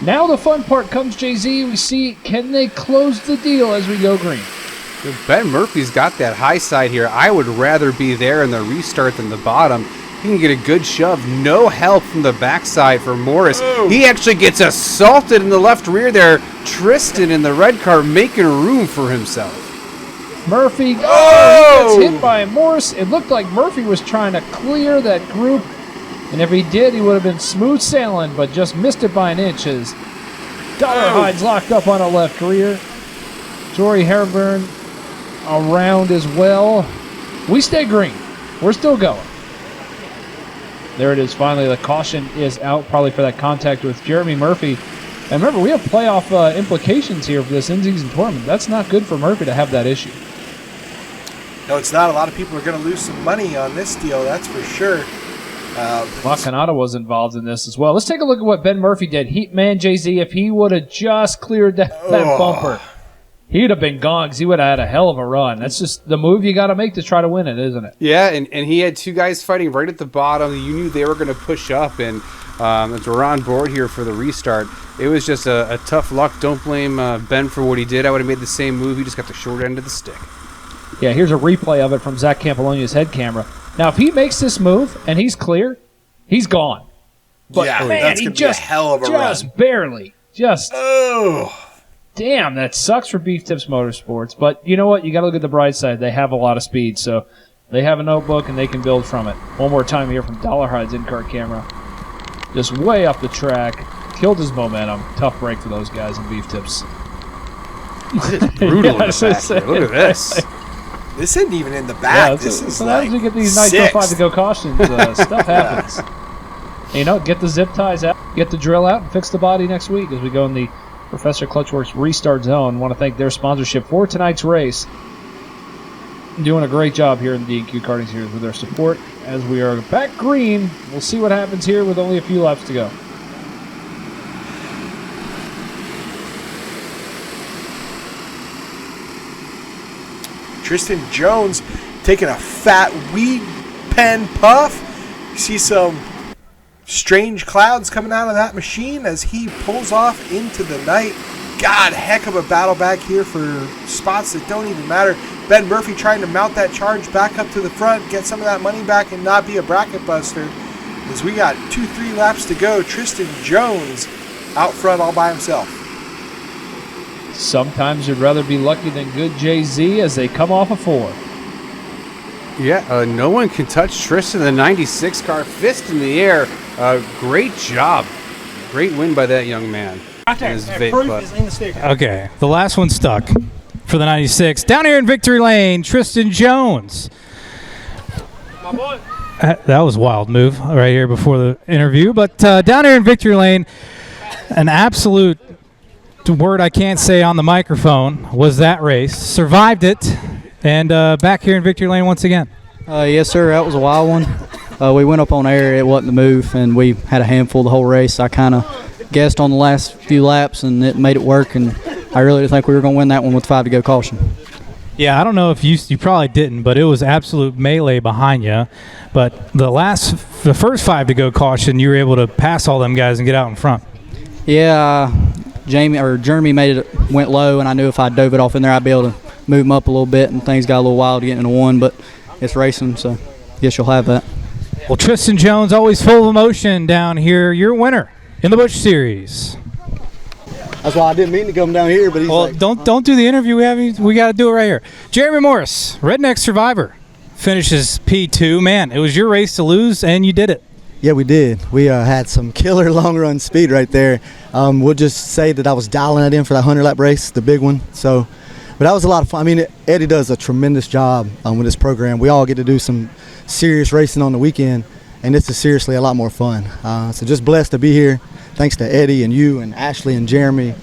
Now the fun part comes, JZ. We see, can they close the deal as we go green? Ben Murphy's got that high side here. I would rather be there in the restart than the bottom. He can get a good shove. No help from the backside for Morris. Oh. He actually gets assaulted in the left rear there. Tristan in the red car making room for himself. Murphy, he gets hit by Morris. It looked like Murphy was trying to clear that group, and if he did, he would have been smooth sailing, but just missed it by an inch as Dollarhide's locked up on a left rear. Jory Herburn around as well. We stay green. We're still going. There it is finally. The caution is out, probably for that contact with Jeremy Murphy. And remember, we have playoff implications here for this in-season tournament. That's not good for Murphy to have that issue. No, it's not. A lot of people are going to lose some money on this deal, that's for sure. Kanata was involved in this as well. Let's take a look at what Ben Murphy did. JZ, if he would have just cleared that bumper, he'd have been gone because he would have had a hell of a run. That's just the move you got to make to try to win it, isn't it? Yeah, and he had 2 guys fighting right at the bottom. You knew they were going to push up, and as we're on board here for the restart, it was just a tough luck. Don't blame Ben for what he did. I would have made the same move. He just got the short end of the stick. Yeah, here's a replay of it from Zach Campolonia's head camera. Now, if he makes this move and he's clear, he's gone. But yeah, man, that's he gonna be a hell of a just run. Barely. Damn, that sucks for Beef Tips Motorsports. But you know what? You got to look at the bright side. They have a lot of speed, so they have a notebook and they can build from it. One more time here from Dollarhide's in-car camera. Just way up the track. Killed his momentum. Tough break for those guys in Beef Tips. Brutal in the back here. Look at this. This isn't even in the back. Yeah, this is sometimes like we get these Nitro 5 to go cautions. Stuff happens. And, get the zip ties out, get the drill out, and fix the body next week as we go in the Professor Clutchworks restart zone. Want to thank their sponsorship for tonight's race. Doing a great job here in the D&Q Karting Series with their support. As we are back green, we'll see what happens here with only a few laps to go. Tristan Jones taking a fat weed pen puff. You see some strange clouds coming out of that machine as he pulls off into the night. God, heck of a battle back here for spots that don't even matter. Ben Murphy trying to mount that charge back up to the front, get some of that money back and not be a bracket buster. As we got 2-3 laps to go, Tristan Jones out front all by himself. Sometimes you'd rather be lucky than good, JZ, as they come off a 4. Yeah, no one can touch Tristan in the 96 car. Fist in the air. Great job. Great win by that young man. Okay, the last one stuck for the 96. Down here in Victory Lane, Tristan Jones. My boy. That was a wild move right here before the interview. But down here in Victory Lane, an absolute word I can't say on the microphone was that race. Survived it, and back here in Victory Lane once again. Yes, sir. That was a wild one. we went up on air. It wasn't the move, and we had a handful the whole race. I kind of guessed on the last few laps, and it made it work, and I really didn't think we were going to win that one with 5 to go caution. Yeah, I don't know if you probably didn't, but it was absolute melee behind you. But the first 5 to go caution, you were able to pass all them guys and get out in front. Yeah, Jeremy went low, and I knew if I dove it off in there, I'd be able to move them up a little bit, and things got a little wild getting into one, but it's racing, so I guess you'll have that. Well, Tristan Jones, always full of emotion down here. You're a winner in the Busch Series. That's why I didn't mean to come down here, but he's like, don't do the interview. We got to do it right here. Jeremy Morris, Redneck Survivor, finishes P2. Man, it was your race to lose, and you did it. Yeah, we did. We had some killer long run speed right there. We'll just say that I was dialing it in for that 100-lap race, the big one. So, but that was a lot of fun. I mean, Eddie does a tremendous job with this program. We all get to do some serious racing on the weekend, and this is seriously a lot more fun. So just blessed to be here. Thanks to Eddie and you and Ashley and Jeremy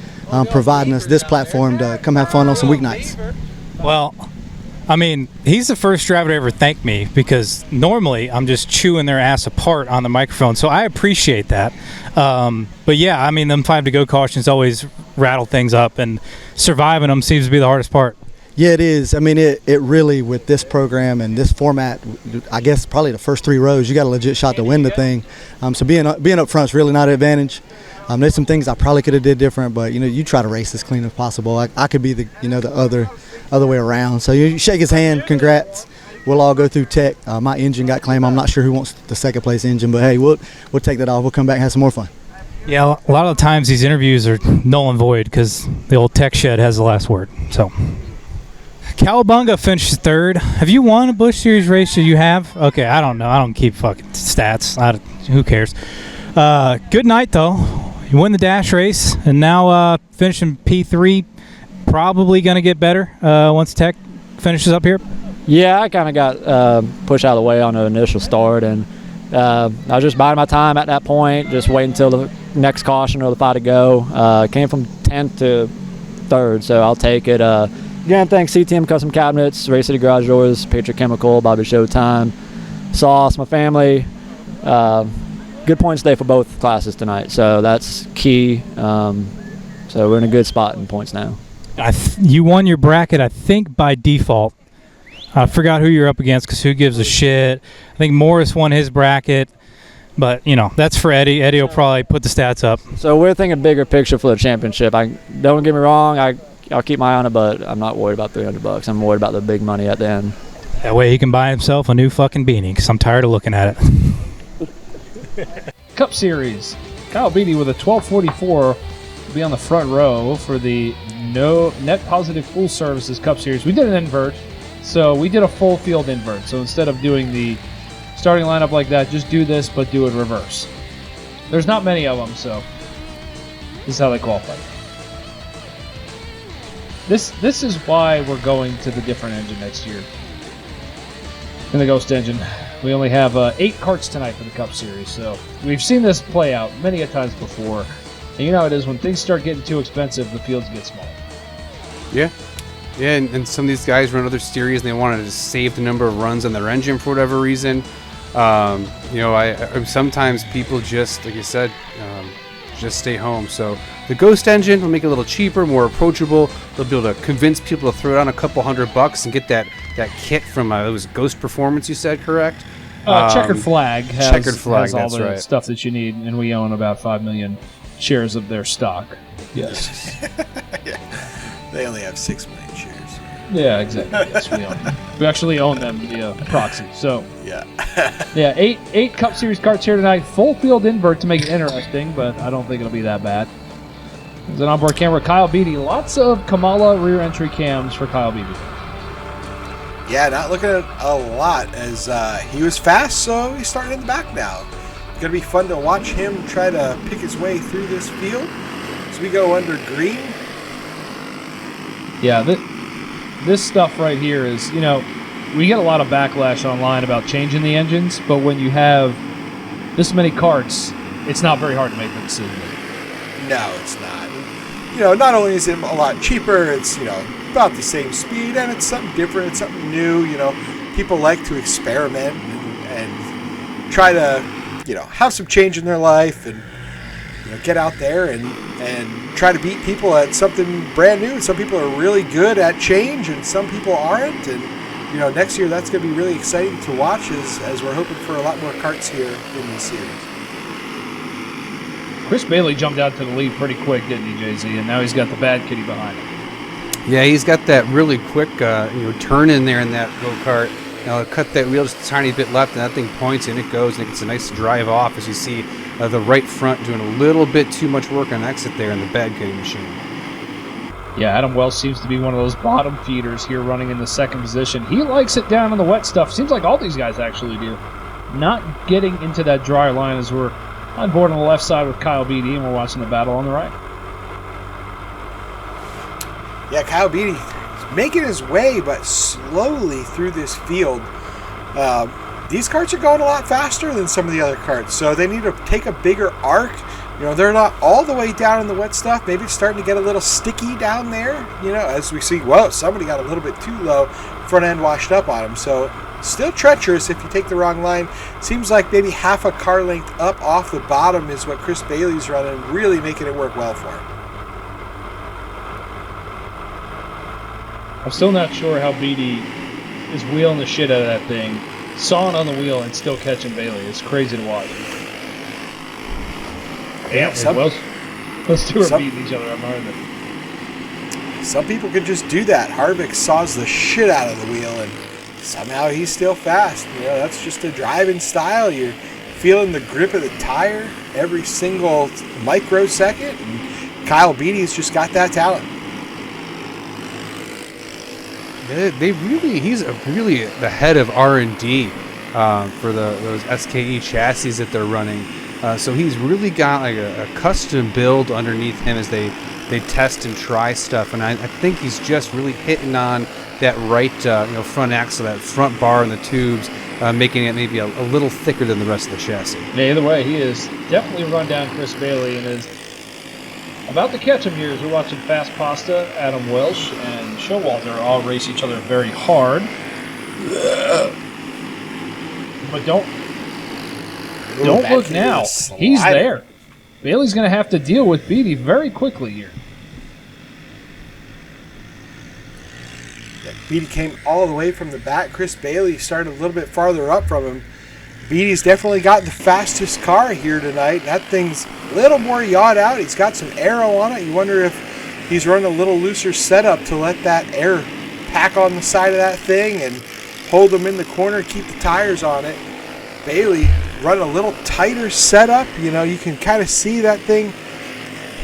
providing us this platform to come have fun on some weeknights. Well, I mean, he's the first driver to ever thank me because normally I'm just chewing their ass apart on the microphone, so I appreciate that. But yeah, I mean, them 5 to go cautions always rattle things up, and surviving them seems to be the hardest part. Yeah, it is. I mean, it really, with this program and this format, I guess probably the first 3 rows, you got a legit shot to win the thing. So being up front is really not an advantage. There's some things I probably could have did different, but you try to race as clean as possible. I could be the other way around. So you shake his hand, congrats. We'll all go through tech. My engine got claimed. I'm not sure who wants the second place engine, but hey, we'll take that off. We'll come back and have some more fun. Yeah, a lot of the times these interviews are null and void because the old tech shed has the last word. So. Cowabunga finished 3rd. Have you won a Busch Series race? You have? Okay, I don't know. I don't keep fucking stats. Who cares? Good night, though. You win the dash race, and now finishing P3. Probably going to get better once Tech finishes up here. Yeah, I kind of got pushed out of the way on the initial start, and I was just biding my time at that point, just waiting until the next caution or the 5 to go. Came from 10th to 3rd, so I'll take it. Again, thanks CTM Custom Cabinets, Race City Garage Doors, Patriot Chemical, Bobby Showtime, Sauce, my family. Good points day for both classes tonight, so that's key. So we're in a good spot in points now. You won your bracket, I think, by default. I forgot who you're up against because who gives a shit. I think Morris won his bracket, but, that's for Eddie. Eddie will probably put the stats up. So we're thinking bigger picture for the championship. Don't get me wrong, I'll keep my eye on it, but I'm not worried about $300. I'm worried about the big money at the end. That way he can buy himself a new fucking beanie because I'm tired of looking at it. Cup Series. Kyle Beatty with a 1244 will be on the front row for the Net Positive Full Services Cup Series. We did an invert, so we did a full field invert. So instead of doing the starting lineup like that, just do this, but do it reverse. There's not many of them, so this is how they qualify. This is why we're going to the different engine next year. In the Ghost engine. We only have 8 carts tonight for the Cup Series, so we've seen this play out many a times before. And you know how it is, when things start getting too expensive, the fields get small. Yeah, and some of these guys run other series and they wanted to save the number of runs on their engine for whatever reason. I sometimes people just, like you said, just stay home. So the Ghost engine will make it a little cheaper, more approachable. They'll be able to convince people to throw down a couple $100 and get that kit from it was Ghost Performance, you said, correct? Checkered Flag has all the right. stuff that you need, and we own about 5 million shares of their stock. Yes. Yeah. They only have 6 million shares. Yeah, exactly. Yes, we own them. We actually own them via proxy. So yeah. Yeah, eight Cup Series carts here tonight. Full field invert to make it interesting, but I don't think it'll be that bad. There's an onboard camera. Kyle Beatty. Lots of Kamala rear entry cams for Kyle Beatty. Yeah, not looking at a lot as he was fast, so he's starting in the back now. It's going to be fun to watch him try to pick his way through this field as we go under green. Yeah, this stuff right here is, we get a lot of backlash online about changing the engines, but when you have this many carts, it's not very hard to make the decision. No, it's not. Not only is it a lot cheaper, it's, about the same speed, and it's something different, it's something new. People like to experiment and try to, have some change in their life and get out there and try to beat people at something brand new. Some people are really good at change, and some people aren't. And next year that's going to be really exciting to watch as we're hoping for a lot more karts here in the series. Chris Bailey jumped out to the lead pretty quick, didn't he, JZ? And now he's got the bad kitty behind him. Yeah, he's got that really quick turn in there in that go-kart. Cut that wheel just a tiny bit left, and that thing points and it goes, and it gets a nice drive off as you see the right front doing a little bit too much work on exit there in the bad kitty machine. Yeah, Adam Wells seems to be one of those bottom feeders here running in the second position. He likes it down in the wet stuff. Seems like all these guys actually do. Not getting into that dry line as we're on board on the left side with Kyle Beatty, and we're watching the battle on the right. Yeah, Kyle Beatty making his way, but slowly through this field. These karts are going a lot faster than some of the other karts, so they need to take a bigger arc. They're not all the way down in the wet stuff. Maybe it's starting to get a little sticky down there, as we see, whoa, somebody got a little bit too low, front end washed up on him. So still treacherous if you take the wrong line. Seems like maybe half a car length up off the bottom is what Chris Bailey's running, really making it work well for him. I'm still not sure how Beatty is wheeling the shit out of that thing, sawing on the wheel, and still catching Bailey. It's crazy to watch. Yeah, those two are beating each other up hard. Some people can just do that. Harvick saws the shit out of the wheel, and somehow he's still fast. That's just a driving style. You're feeling the grip of the tire every single microsecond, and Kyle Beatty's just got that talent. He's really the head of R&D for those SKE chassis that they're running. So he's really got like a custom build underneath him as they test and try stuff. And I think he's just really hitting on that right front axle, that front bar in the tubes, making it maybe a little thicker than the rest of the chassis. Yeah, either way, he is definitely run down Chris Bailey and is about to catch him here as we're watching Fast Pasta, Adam Welsh, and Showalter all race each other very hard. But don't look now. He's there. Bailey's going to have to deal with Beatty very quickly here. Beatty came all the way from the back. Chris Bailey started a little bit farther up from him. Beatty's definitely got the fastest car here tonight. That thing's a little more yawed out. He's got some aero on it. You wonder if he's running a little looser setup to let that air pack on the side of that thing and hold them in the corner, keep the tires on it. Bailey running a little tighter setup. You can kind of see that thing.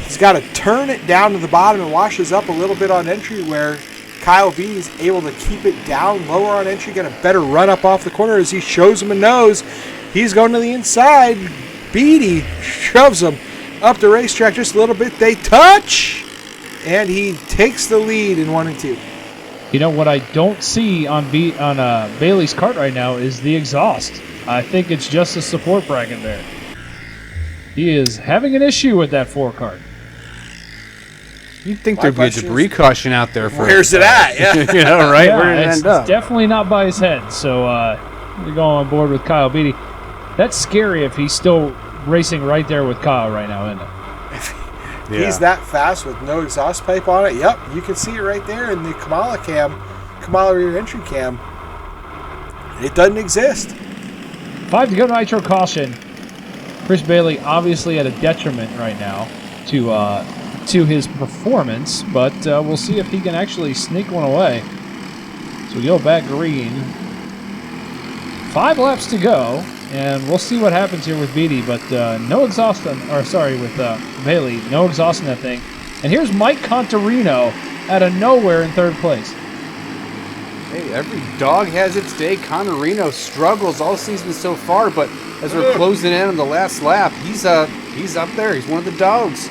He's got to turn it down to the bottom and washes up a little bit on entry, where Kyle Beatty's able to keep it down lower on entry, get a better run up off the corner as he shows him a nose. He's going to the inside. Beatty shoves him up the racetrack just a little bit. They touch, and he takes the lead in 1 and 2. What I don't see on Bailey's kart right now is the exhaust. I think it's just a support bracket there. He is having an issue with that 4 kart. You'd think there'd be a debris caution out there for where's it at? Yeah. Right? Yeah, Where did it end up? It's definitely not by his head. So we're going on board with Kyle Beatty. That's scary if he's still racing right there with Kyle right now, isn't it? He's that fast with no exhaust pipe on it. Yep, you can see it right there in the Kamala rear entry cam. It doesn't exist. 5 to go, nitro caution. Chris Bailey obviously at a detriment right now to his performance, but we'll see if he can actually sneak one away. So we go back green. 5 laps to go, and we'll see what happens here with Beatty, but no exhaust with Bailey, no exhaust in that thing. And here's Mike Contarino out of nowhere in 3rd place. Hey, every dog has its day. Contarino struggles all season so far, but as we're closing in on the last lap, he's up there. He's one of the dogs.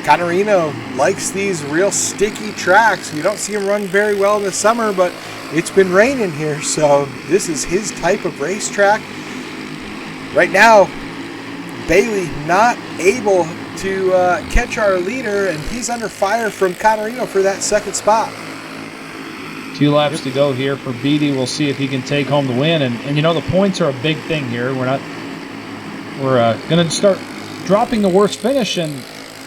Contarino likes these real sticky tracks. You don't see him run very well in the summer, but it's been raining here, so this is his type of racetrack. Right now, Bailey not able to catch our leader, and he's under fire from Contarino for that 2nd spot. 2 laps to go here for Beatty. We'll see if he can take home the win. And you know, the points are a big thing here. We're going to start dropping the worst finish, and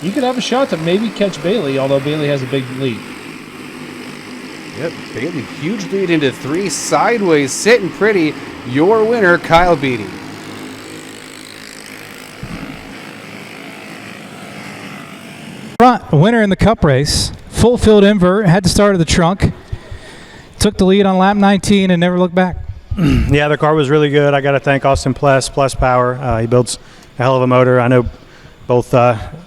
you could have a shot to maybe catch Bailey, although Bailey has a big lead. Yep, Bailey, huge lead into 3 sideways, sitting pretty. Your winner, Kyle Beatty. Front winner in the Cup race, full field invert, had to start at the trunk. Took the lead on lap 19 and never looked back. Yeah, the car was really good. I got to thank Austin Plus Power. He builds a hell of a motor. I know both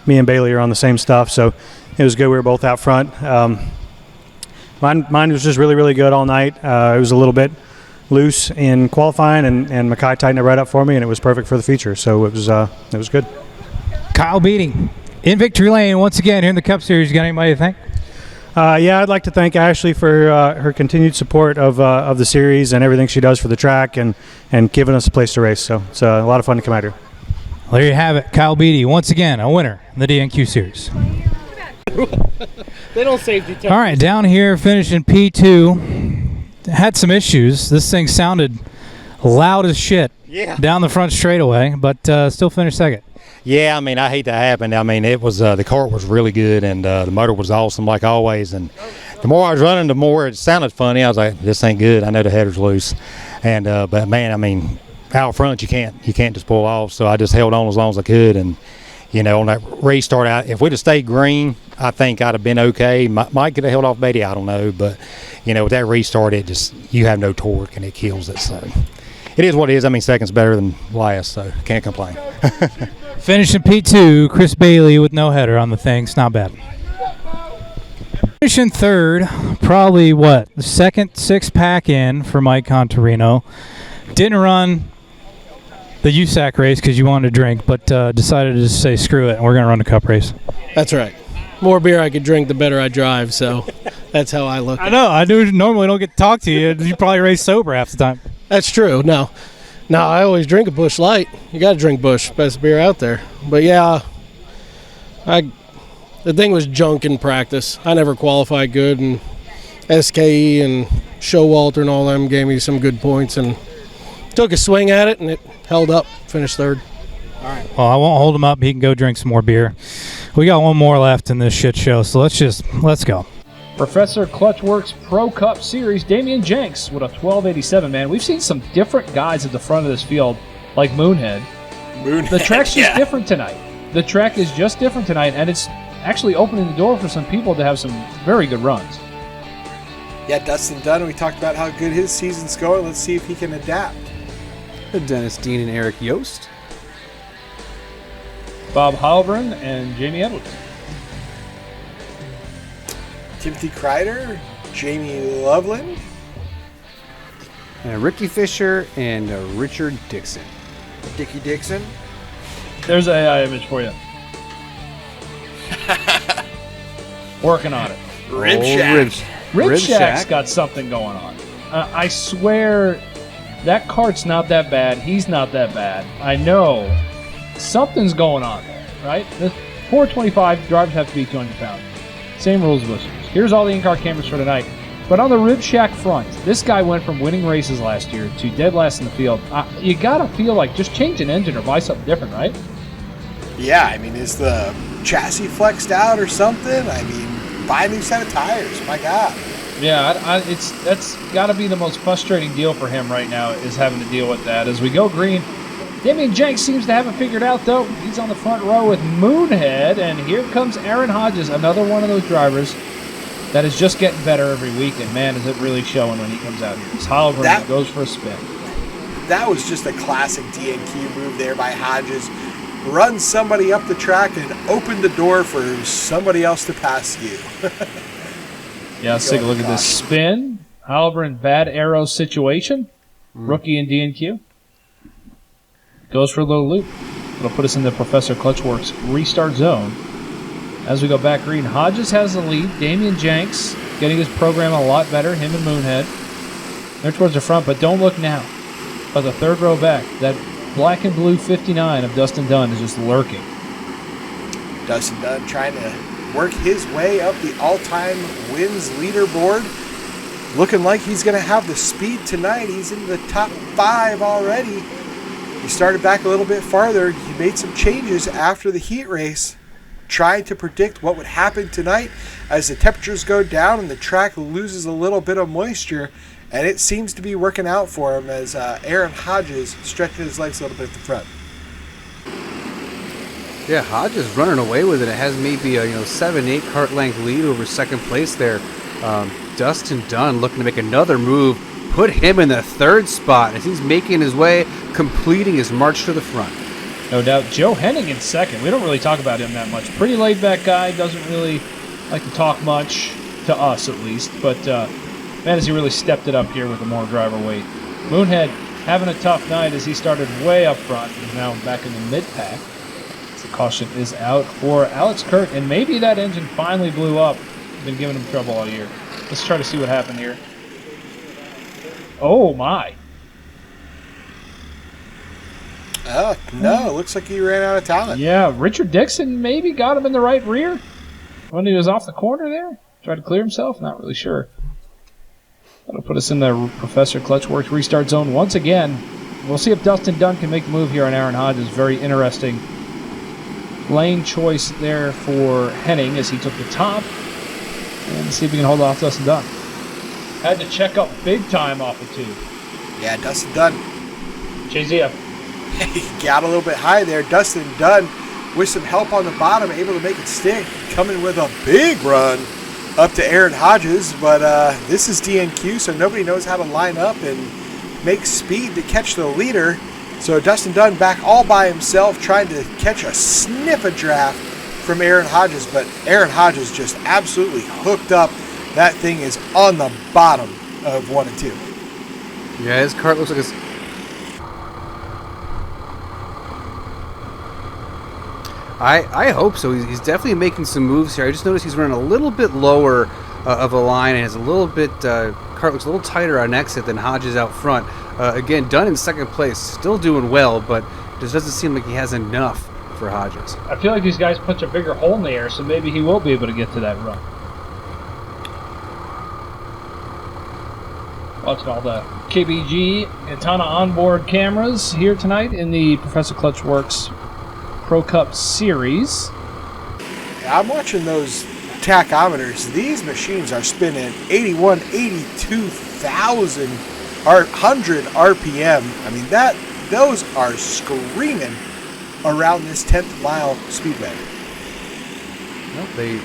me and Bailey are on the same stuff, so it was good. We were both out front. Mine was just really, really good all night. It was a little bit loose in qualifying, and Mackay tightened it right up for me, and it was perfect for the feature. So it was good. Kyle Beatty in victory lane once again here in the Cup Series. You got anybody to thank? Yeah, I'd like to thank Ashley for her continued support of the series and everything she does for the track and giving us a place to race. So it's a lot of fun to come out here. Well, there you have it. Kyle Beatty, once again, a winner in the DNQ Series. They don't safety test. All right, down here finishing P2. Had some issues. This thing sounded loud as shit down the front straightaway, but still finished second. Yeah, I mean, I hate that happened. I mean, it was the car was really good, and the motor was awesome like always. And the more I was running, the more it sounded funny. I was like, this ain't good. I know the header's loose. And but man, I mean, out front you can't just pull off. So I just held on as long as I could. And you know, on that restart out, if we'd have stayed green, I think I'd have been okay. Mike could have held off Beatty, I don't know. But you know, with that restart, it just you have no torque and it kills it. So it is what it is. I mean, second's better than last, so can't complain. Finishing P2, Chris Bailey with no header on the thing. It's not bad. Finishing third, probably the second 6-pack in for Mike Contarino. Didn't run the USAC race because you wanted to drink, but decided to just say screw it and we're going to run the Cup race. That's right. More beer I could drink, the better I drive. So that's how I look. I know. I normally don't get to talk to you. You probably race sober half the time. That's true. No, I always drink a Busch Light. You got to drink Busch, best beer out there. But yeah, the thing was junk in practice. I never qualified good, and SKE and Showalter and all them gave me some good points, and took a swing at it, and it held up. Finished third. All right. Well, I won't hold him up. He can go drink some more beer. We got one more left in this shit show, so let's go. Professor Clutchworks Pro Cup Series, Damian Jenks with a 1287, man. We've seen some different guys at the front of this field, like Moonhead. The track's just different tonight. The track is just different tonight, and it's actually opening the door for some people to have some very good runs. Yeah, Dustin Dunn, we talked about how good his season's going. Let's see if he can adapt. Dennis Dean and Eric Yost. Bob Halbern and Jamie Edwards. Timothy Kreider, Jamie Loveland, and Ricky Fisher and Richard Dixon. Dickie Dixon. There's an AI image for you. Working on it. Rib Shack. Rib Shack's got something going on. I swear that cart's not that bad. He's not that bad. I know something's going on there, right? The 425 drivers have to be 200 pounds. Same rules as listeners. Here's all the in-car cameras for tonight. But on the Rib Shack front, this guy went from winning races last year to dead last in the field. You got to feel like just change an engine or buy something different, right? Yeah, I mean, is the chassis flexed out or something? I mean, buy a new set of tires. My God. Yeah, that's got to be the most frustrating deal for him right now is having to deal with that. As we go green, Damian Jenks seems to have it figured out, though. He's on the front row with Moonhead, and here comes Aaron Hodges, another one of those drivers that is just getting better every week, and man, is it really showing when he comes out here. As Halbern goes for a spin. That was just a classic DNQ move there by Hodges. Run somebody up the track and open the door for somebody else to pass you. Yeah, let's take a look at this spin. Halbern, bad arrow situation. Rookie in DNQ. Goes for a little loop. It'll put us in the Professor Clutchworks restart zone. As we go back green, Hodges has the lead. Damian Jenks getting his program a lot better, him and Moonhead. They're towards the front, but don't look now. But the third row back, that black and blue 59 of Dustin Dunn is just lurking. Dustin Dunn trying to work his way up the all-time wins leaderboard. looking like he's going to have the speed tonight. He's in the top 5 already. He started back a little bit farther. He made some changes after the heat race, trying to predict what would happen tonight as the temperatures go down and the track loses a little bit of moisture. And it seems to be working out for him as Aaron Hodges stretching his legs a little bit at the front. Yeah, Hodges running away with it. It has maybe a 7-8 cart length lead over second place there. Dustin Dunn looking to make another move, put him in the 3rd spot as he's making his way, completing his march to the front. No doubt. Joe Henning in 2nd. We don't really talk about him that much. Pretty laid back guy, doesn't really like to talk much, to us at least, but man, has he really stepped it up here with the more driver weight. Moonhead having a tough night as he started way up front and now back in the mid-pack. The caution is out for Alex Kirk, and maybe that engine finally blew up. Been giving him trouble all year. Let's try to see what happened here. Oh my. No, it looks like he ran out of talent. Yeah, Richard Dixon maybe got him in the right rear when he was off the corner there. Tried to clear himself, not really sure. That'll put us in the Professor Clutchworks restart zone once again. We'll see if Dustin Dunn can make the move here on Aaron Hodges. Very interesting lane choice there for Henning as he took the top. And see if we can hold off Dustin Dunn. Had to check up big time off the 2. Yeah, Dustin Dunn. JZ. He got a little bit high there. Dustin Dunn, with some help on the bottom, able to make it stick. Coming with a big run up to Aaron Hodges. But this is DNQ, so nobody knows how to line up and make speed to catch the leader. So Dustin Dunn back all by himself, trying to catch a sniff of draft from Aaron Hodges. But Aaron Hodges just absolutely hooked up. That thing is on the bottom of 1 and 2. Yeah, his cart looks like it's... I hope so. He's definitely making some moves here. I just noticed he's running a little bit lower of a line and has a little bit... cart looks a little tighter on exit than Hodges out front. Again, Dunn in 2nd place, still doing well, but just doesn't seem like he has enough for Hodges. I feel like these guys punch a bigger hole in the air, so maybe he will be able to get to that run. Watching all the KBG and ton of onboard cameras here tonight in the Professor Clutchworks Pro Cup Series. I'm watching those tachometers. These machines are spinning 81, 82,000 100 RPM. I mean, those are screaming around this 10th mile speedway. Well,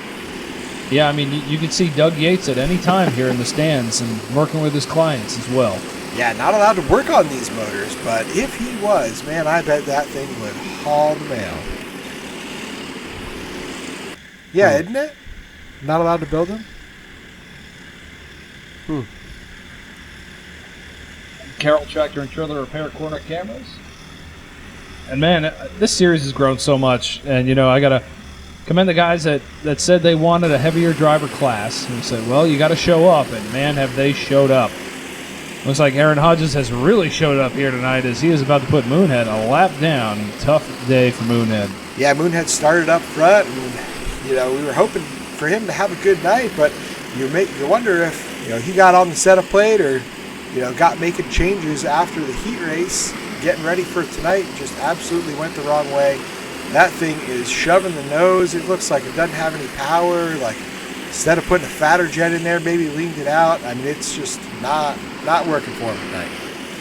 yeah, I mean, you can see Doug Yates at any time here in the stands and working with his clients as well. Yeah, not allowed to work on these motors, but if he was, man, I bet that thing would haul the mail. Yeah, isn't it? Not allowed to build them? Carroll Tractor and Trailer Repair corner cameras. And man, this series has grown so much. And, I got to commend the guys that said they wanted a heavier driver class. And said, well, you got to show up. And man, have they showed up. Looks like Aaron Hodges has really showed up here tonight as he is about to put Moonhead a lap down. Tough day for Moonhead. Yeah, Moonhead started up front. And, we were hoping for him to have a good night. But you wonder if, he got on the setup plate or, got making changes after the heat race, getting ready for tonight, just absolutely went the wrong way. That thing is shoving the nose. It looks like it doesn't have any power. Like, instead of putting a fatter jet in there, maybe leaned it out. I mean, it's just not working for him tonight.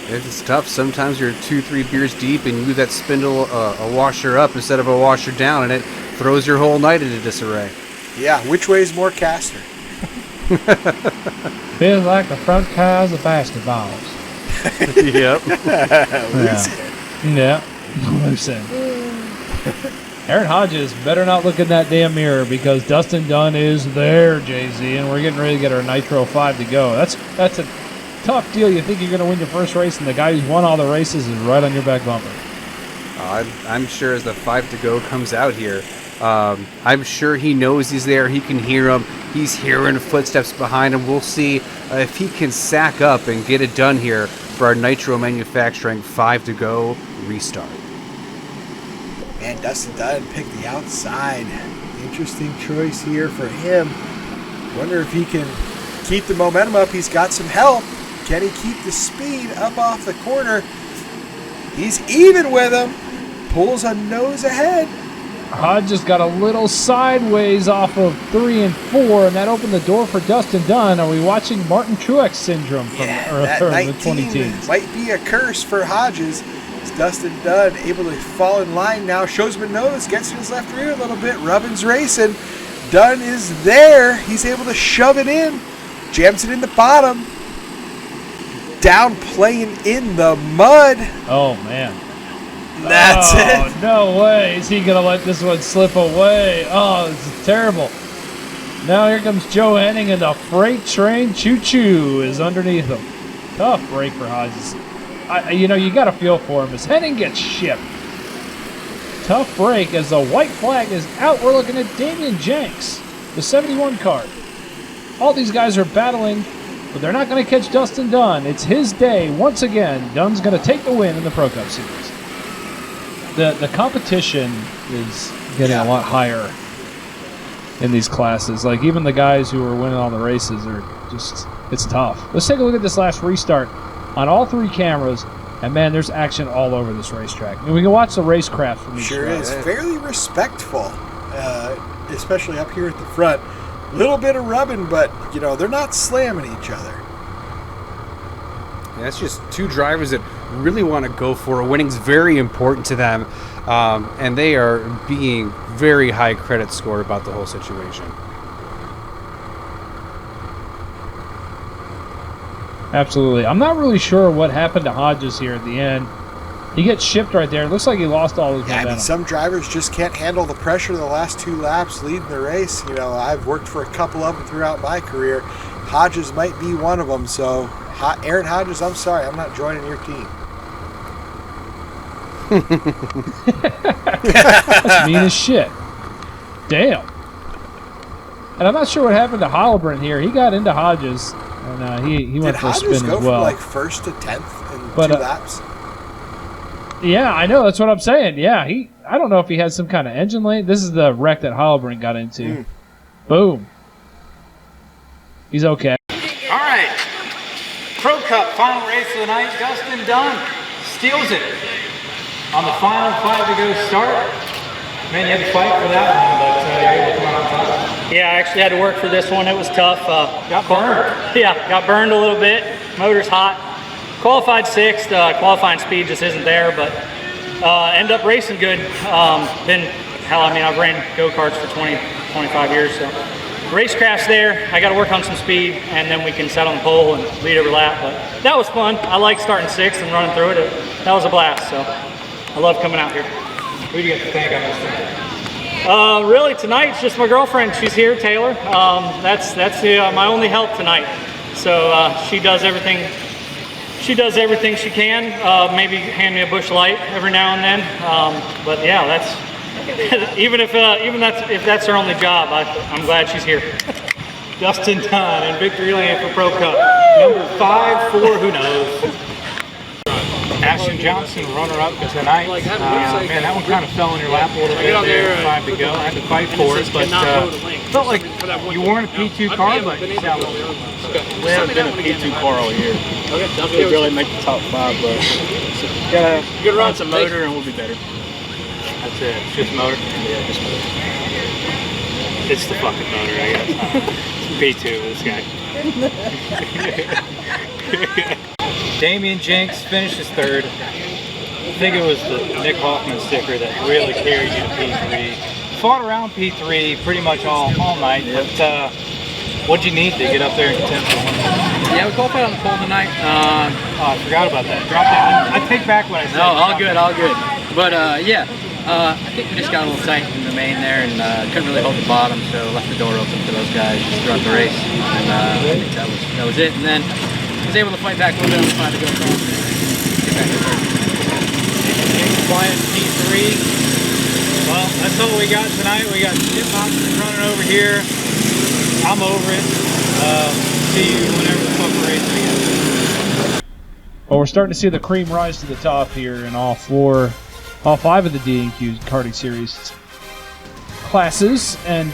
It's tough. Sometimes you're 2-3 beers deep and you move that spindle a washer up instead of a washer down, and it throws your whole night into disarray. Yeah, which way is more caster? Feels like the front tires of basketballs. Yep. Yeah. Loose end. Aaron Hodges better not look in that damn mirror because Dustin Dunn is there, JZ, and we're getting ready to get our Nitro 5 to go. That's a tough deal. You think you're going to win your first race, and the guy who's won all the races is right on your back bumper. I'm sure as the 5 to go comes out here, I'm sure he knows he's there. He can hear him. He's hearing footsteps behind him. We'll see if he can sack up and get it done here for our Nitro Manufacturing 5 to go restart. Man, Dustin Dunn picked the outside. Interesting choice here for him. Wonder if he can keep the momentum up. He's got some help. Can he keep the speed up off the corner? He's even with him. Pulls a nose ahead. Hodges got a little sideways off of 3 and 4, and that opened the door for Dustin Dunn. Are we watching Martin Truex syndrome from That the 19 20 teens? might be a curse for Hodges. It's Dustin Dunn able to fall in line now. Shows him a nose, gets in his left rear a little bit. Rubbin's racing. Dunn is there. He's able to shove it in. Jams it in the bottom. Down playing in the mud. Oh, man. That's it. No way. Is he going to let this one slip away? Oh, this is terrible. Now here comes Joe Henning, and the freight train choo-choo is underneath him. Tough break for Hodges. You got to feel for him as Henning gets shipped. Tough break as the white flag is out. We're looking at Damian Jenks, the 71 card. All these guys are battling, but they're not going to catch Dustin Dunn. It's his day once again. Dunn's going to take the win in the Pro Cup Series. The competition is getting a lot higher in these classes. Like, even the guys who are winning all the races are just, it's tough. Let's take a look at this last restart on all 3 cameras. And, man, there's action all over this racetrack. And we can watch the racecraft from each Sure track. is. Fairly respectful, especially up here at the front. Little bit of rubbing, but, they're not slamming each other. Yeah, that's just 2 drivers that really want to go for it. Winning's very important to them, and they are being very high credit scored about the whole situation. Absolutely. I'm not really sure what happened to Hodges here at the end. He gets shipped right there. It looks like he lost all his momentum. Some drivers just can't handle the pressure of the last 2 laps leading the race. I've worked for a couple of them throughout my career. Hodges might be one of them. So, Aaron Hodges, I'm sorry. I'm not joining your team. That's mean as shit. Damn. And I'm not sure what happened to Hollebron here. He got into Hodges, and he went for a spin as well. Did Hodges go from like 1st to 10th in 2 laps? Yeah, I know. That's what I'm saying. Yeah, I don't know if he had some kind of engine lane. This is the wreck that Hollebron got into. Boom. He's okay. All right. Pro Cup final race of the night. Dustin Dunn steals it on the final 5 to go start. Man, you had to fight for that one, but you're able to come out on top. Yeah, I actually had to work for this one. It was tough. Got burned. Yeah, got burned a little bit. Motor's hot. Qualified 6th. Qualifying speed just isn't there, but end up racing good. I've ran go-karts for 20, 25 years, so racecraft's there. I got to work on some speed, and then we can set on the pole and lead every lap. But that was fun. I like starting 6th and running through it. That was a blast. So I love coming out here. Who do you get to thank on this thing? Really, tonight's just my girlfriend. She's here, Taylor. That's my only help tonight. So she does everything. She does everything she can. Maybe hand me a Busch Light every now and then. But yeah, that's if that's her only job. I'm glad she's here. Dustin Dunn in victory lane for Pro Cup. Number 5, 4, who knows? Ashton Johnson, runner-up tonight. Man, that one kind of fell in your lap a little bit there. 5 to go. I had to fight for it, but felt like you weren't a P2 car, but you got we haven't been a P2 car all year. We really make the top 5, but gotta run some motor and we'll be better. That's it. It's just motor? Yeah, just motor. It's the fucking motor, I guess. P2, this guy. Damian Jenks finishes 3rd. I think it was the Nick Hoffman sticker that really carried you to P3. Fought around P3 pretty much all night, but what'd you need to get up there and contend for one? Yeah, we qualified on the pole tonight. I forgot about that. Drop that. I take back what I said. No, all good. But yeah, I think we just got a little tight in the main there and couldn't really hold the bottom, so left the door open for those guys just throughout the race. And I think that was it. And then was able to fight back a little bit on the 5 to go cross. Get back to third. Flying P3. Well, that's all we got tonight. We got Chip Hopkins running over here. I'm over it. See you whenever the fuck we're racing again. Well, we're starting to see the cream rise to the top here in all 5 of the D&Q karting series classes, and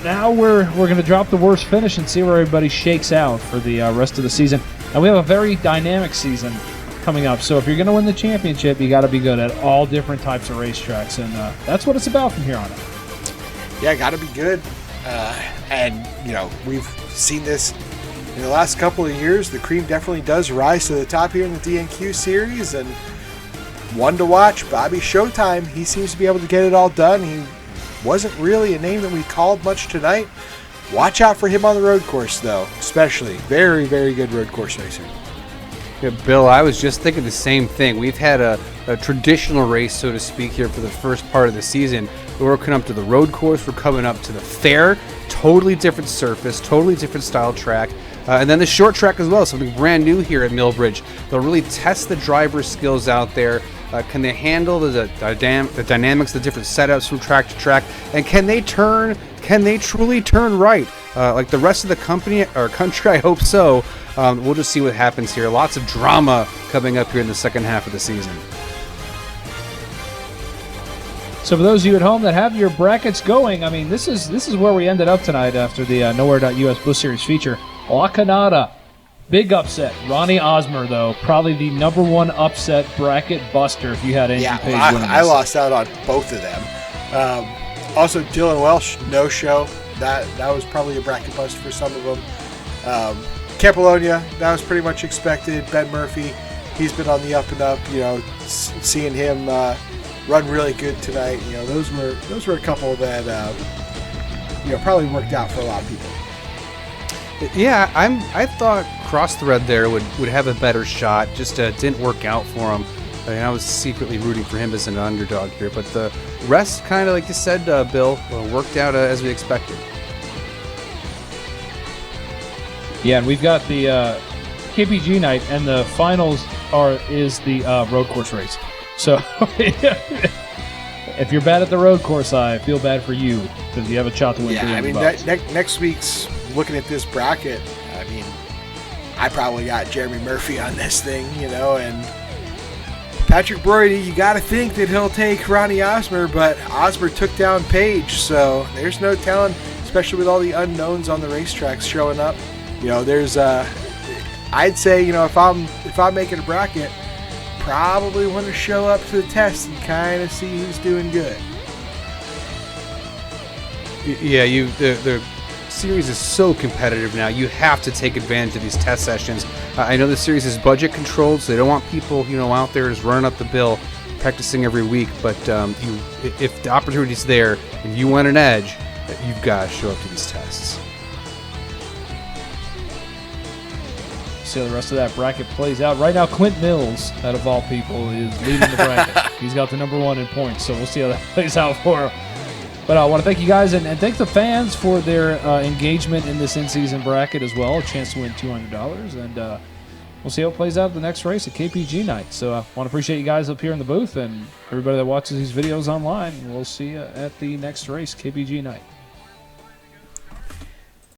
now we're going to drop the worst finish and see where everybody shakes out for the rest of the season. And we have a very dynamic season coming up. So if you're going to win the championship, you got to be good at all different types of racetracks, and that's what it's about from here on out. Yeah, got to be good. And, you know, we've seen this in the last couple of years. The cream definitely does rise to the top here in the DNQ series. And one to watch, Bobby Showtime. He seems to be able to get it all done. He wasn't really a name that we called much tonight. Watch out for him on the road course, though, especially. Very, very good road course racer. Yeah, Bill, I was just thinking the same thing. We've had a traditional race, so to speak, here for the first part of the season. We're coming up to the road course. We're coming up to the fair. Totally different surface, totally different style track. And then the short track as well, something brand new here at Millbridge. They'll really test the driver's skills out there. Can they handle the dynamics, the different setups from track to track? And can they truly turn right? Like the rest of the company or country, I hope so. We'll just see what happens here. Lots of drama coming up here in the second half of the season. So for those of you at home that have your brackets going, I mean, this is where we ended up tonight after the Nowhere.us Bush Series feature. La Canada, big upset. Ronnie Osmer, though, probably the #1 upset bracket buster if you had any. Yeah, I lost out on both of them. Also, Dylan Welsh, no show. That was probably a bracket buster for some of them. Capolonia, that was pretty much expected. Ben Murphy, he's been on the up and up. You know, seeing him run really good tonight. You know, those were a couple that probably worked out for a lot of people. Yeah, I thought Cross Thread there would have a better shot. Just didn't work out for him. I was secretly rooting for him as an underdog here, but the rest kind of, like you said, Bill, worked out as we expected. Yeah, and we've got the KPG night, and the finals is the road course race. So if you're bad at the road course, I feel bad for you because you have a shot to win. Yeah, I mean, next week's looking at this bracket. I mean, I probably got Jeremy Murphy on this thing, and Patrick Brody. You got to think that he'll take Ronnie Osmer, but Osmer took down Page, so there's no telling. Especially with all the unknowns on the racetracks showing up, there's I'd say if I'm making a bracket, probably want to show up to the test and kind of see who's doing good. Yeah, the series is so competitive now. You have to take advantage of these test sessions. I know the series is budget controlled, so they don't want people out there just running up the bill, practicing every week. But if the opportunity's there and you want an edge, you've got to show up to these tests. See how the rest of that bracket plays out. Right now, Clint Mills, out of all people, is leading the bracket. He's got the #1 in points, so we'll see how that plays out for him. But I want to thank you guys and thank the fans for their engagement in this in-season bracket as well. A chance to win $200, and we'll see how it plays out at the next race at KPG night. So I want to appreciate you guys up here in the booth and everybody that watches these videos online. We'll see you at the next race, KPG night.